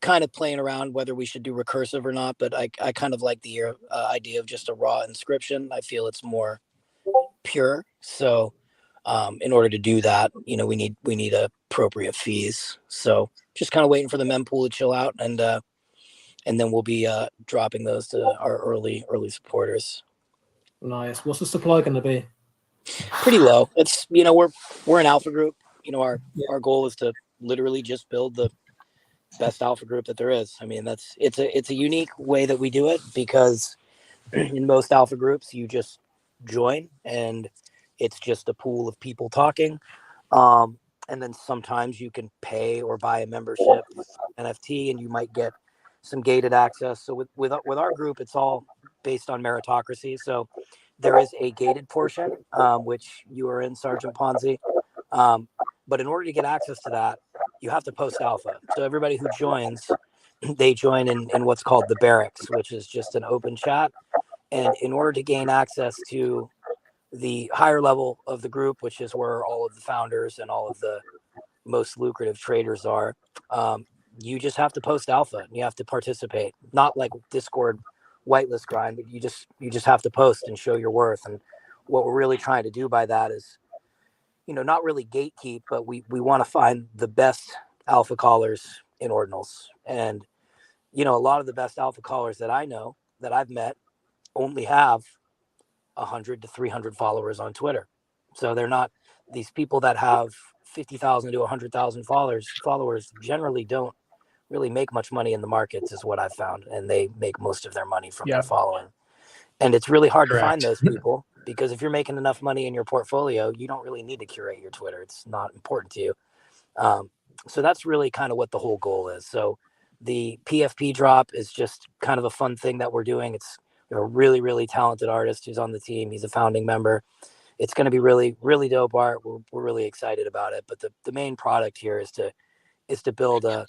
[SPEAKER 4] kind of playing around whether we should do recursive or not, but I kind of like the idea of just a raw inscription. I feel it's more pure. So in order to do that, we need appropriate fees. So just kind of waiting for the mempool to chill out, and then we'll be dropping those to our early supporters.
[SPEAKER 3] Nice. What's the supply going to be?
[SPEAKER 4] Pretty low. It's we're an alpha group. Our goal is to literally just build the best alpha group that there is. I mean, it's a unique way that we do it, because in most alpha groups you just join and it's just a pool of people talking, and then sometimes you can pay or buy a membership NFT and you might get some gated access. So with our group, it's all based on meritocracy. So there is a gated portion, which you are in, Sergeant Ponzi. But in order to get access to that, you have to post alpha. So everybody who joins, they join in what's called the barracks, which is just an open chat. And in order to gain access to the higher level of the group, which is where all of the founders and all of the most lucrative traders are, you just have to post alpha and you have to participate. Not like Discord whitelist grind, but you just have to post and show your worth. And what we're really trying to do by that is, not really gatekeep, but we want to find the best alpha callers in Ordinals. And, a lot of the best alpha callers that I know, that I've met, only have 100 to 300 followers on Twitter. So they're not these people that have 50,000 to 100,000 followers generally don't really make much money in the markets, is what I've found. And they make most of their money from their following. And it's really hard to find those people, because if you're making enough money in your portfolio, you don't really need to curate your Twitter. It's not important to you. So that's really kind of what the whole goal is. So the PFP drop is just kind of a fun thing that we're doing. It's a really, really talented artist who's on the team. He's a founding member. It's going to be really, really dope art. We're really excited about it. But the main product here is to build a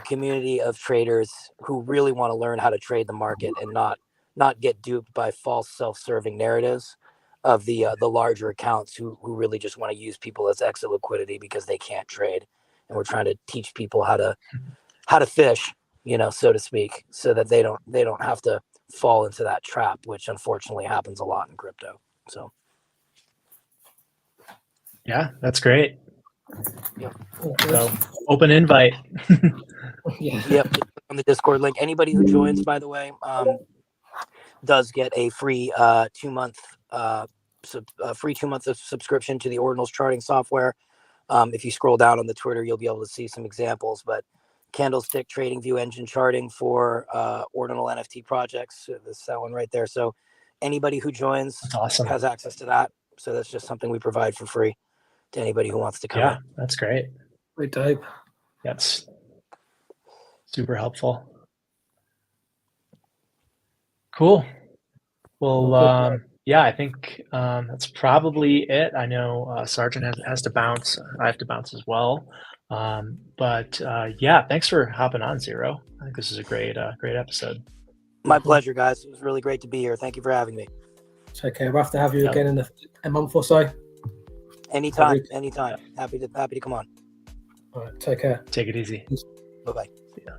[SPEAKER 4] community of traders who really want to learn how to trade the market and not get duped by false self-serving narratives of the larger accounts who really just want to use people as exit liquidity because they can't trade. And we're trying to teach people how to fish, so to speak, so that they don't have to fall into that trap, which unfortunately happens a lot in crypto. So
[SPEAKER 1] yeah, that's great.
[SPEAKER 4] Yep.
[SPEAKER 1] So open invite.
[SPEAKER 4] Yep, on the Discord link. Anybody who joins, by the way, does get a free 2-month of subscription to the Ordinals charting software. If you scroll down on the Twitter, you'll be able to see some examples, but candlestick trading view engine charting for Ordinal NFT projects. This that one right there. So anybody who joins has access to that. So that's just something we provide for free to anybody who wants to come in.
[SPEAKER 1] That's great.
[SPEAKER 3] Great dope.
[SPEAKER 1] That's super helpful. Cool. Well, I think that's probably it. I know Sergeant has to bounce. I have to bounce as well. But thanks for hopping on, Zero. I think this is a great episode.
[SPEAKER 4] My pleasure, guys. It was really great to be here. Thank you for having me.
[SPEAKER 3] It's okay. We'll have to have you again in a month or so.
[SPEAKER 4] Anytime. Happy to come on.
[SPEAKER 3] All right. Take care.
[SPEAKER 1] Take it easy.
[SPEAKER 4] Bye-bye.
[SPEAKER 1] See ya.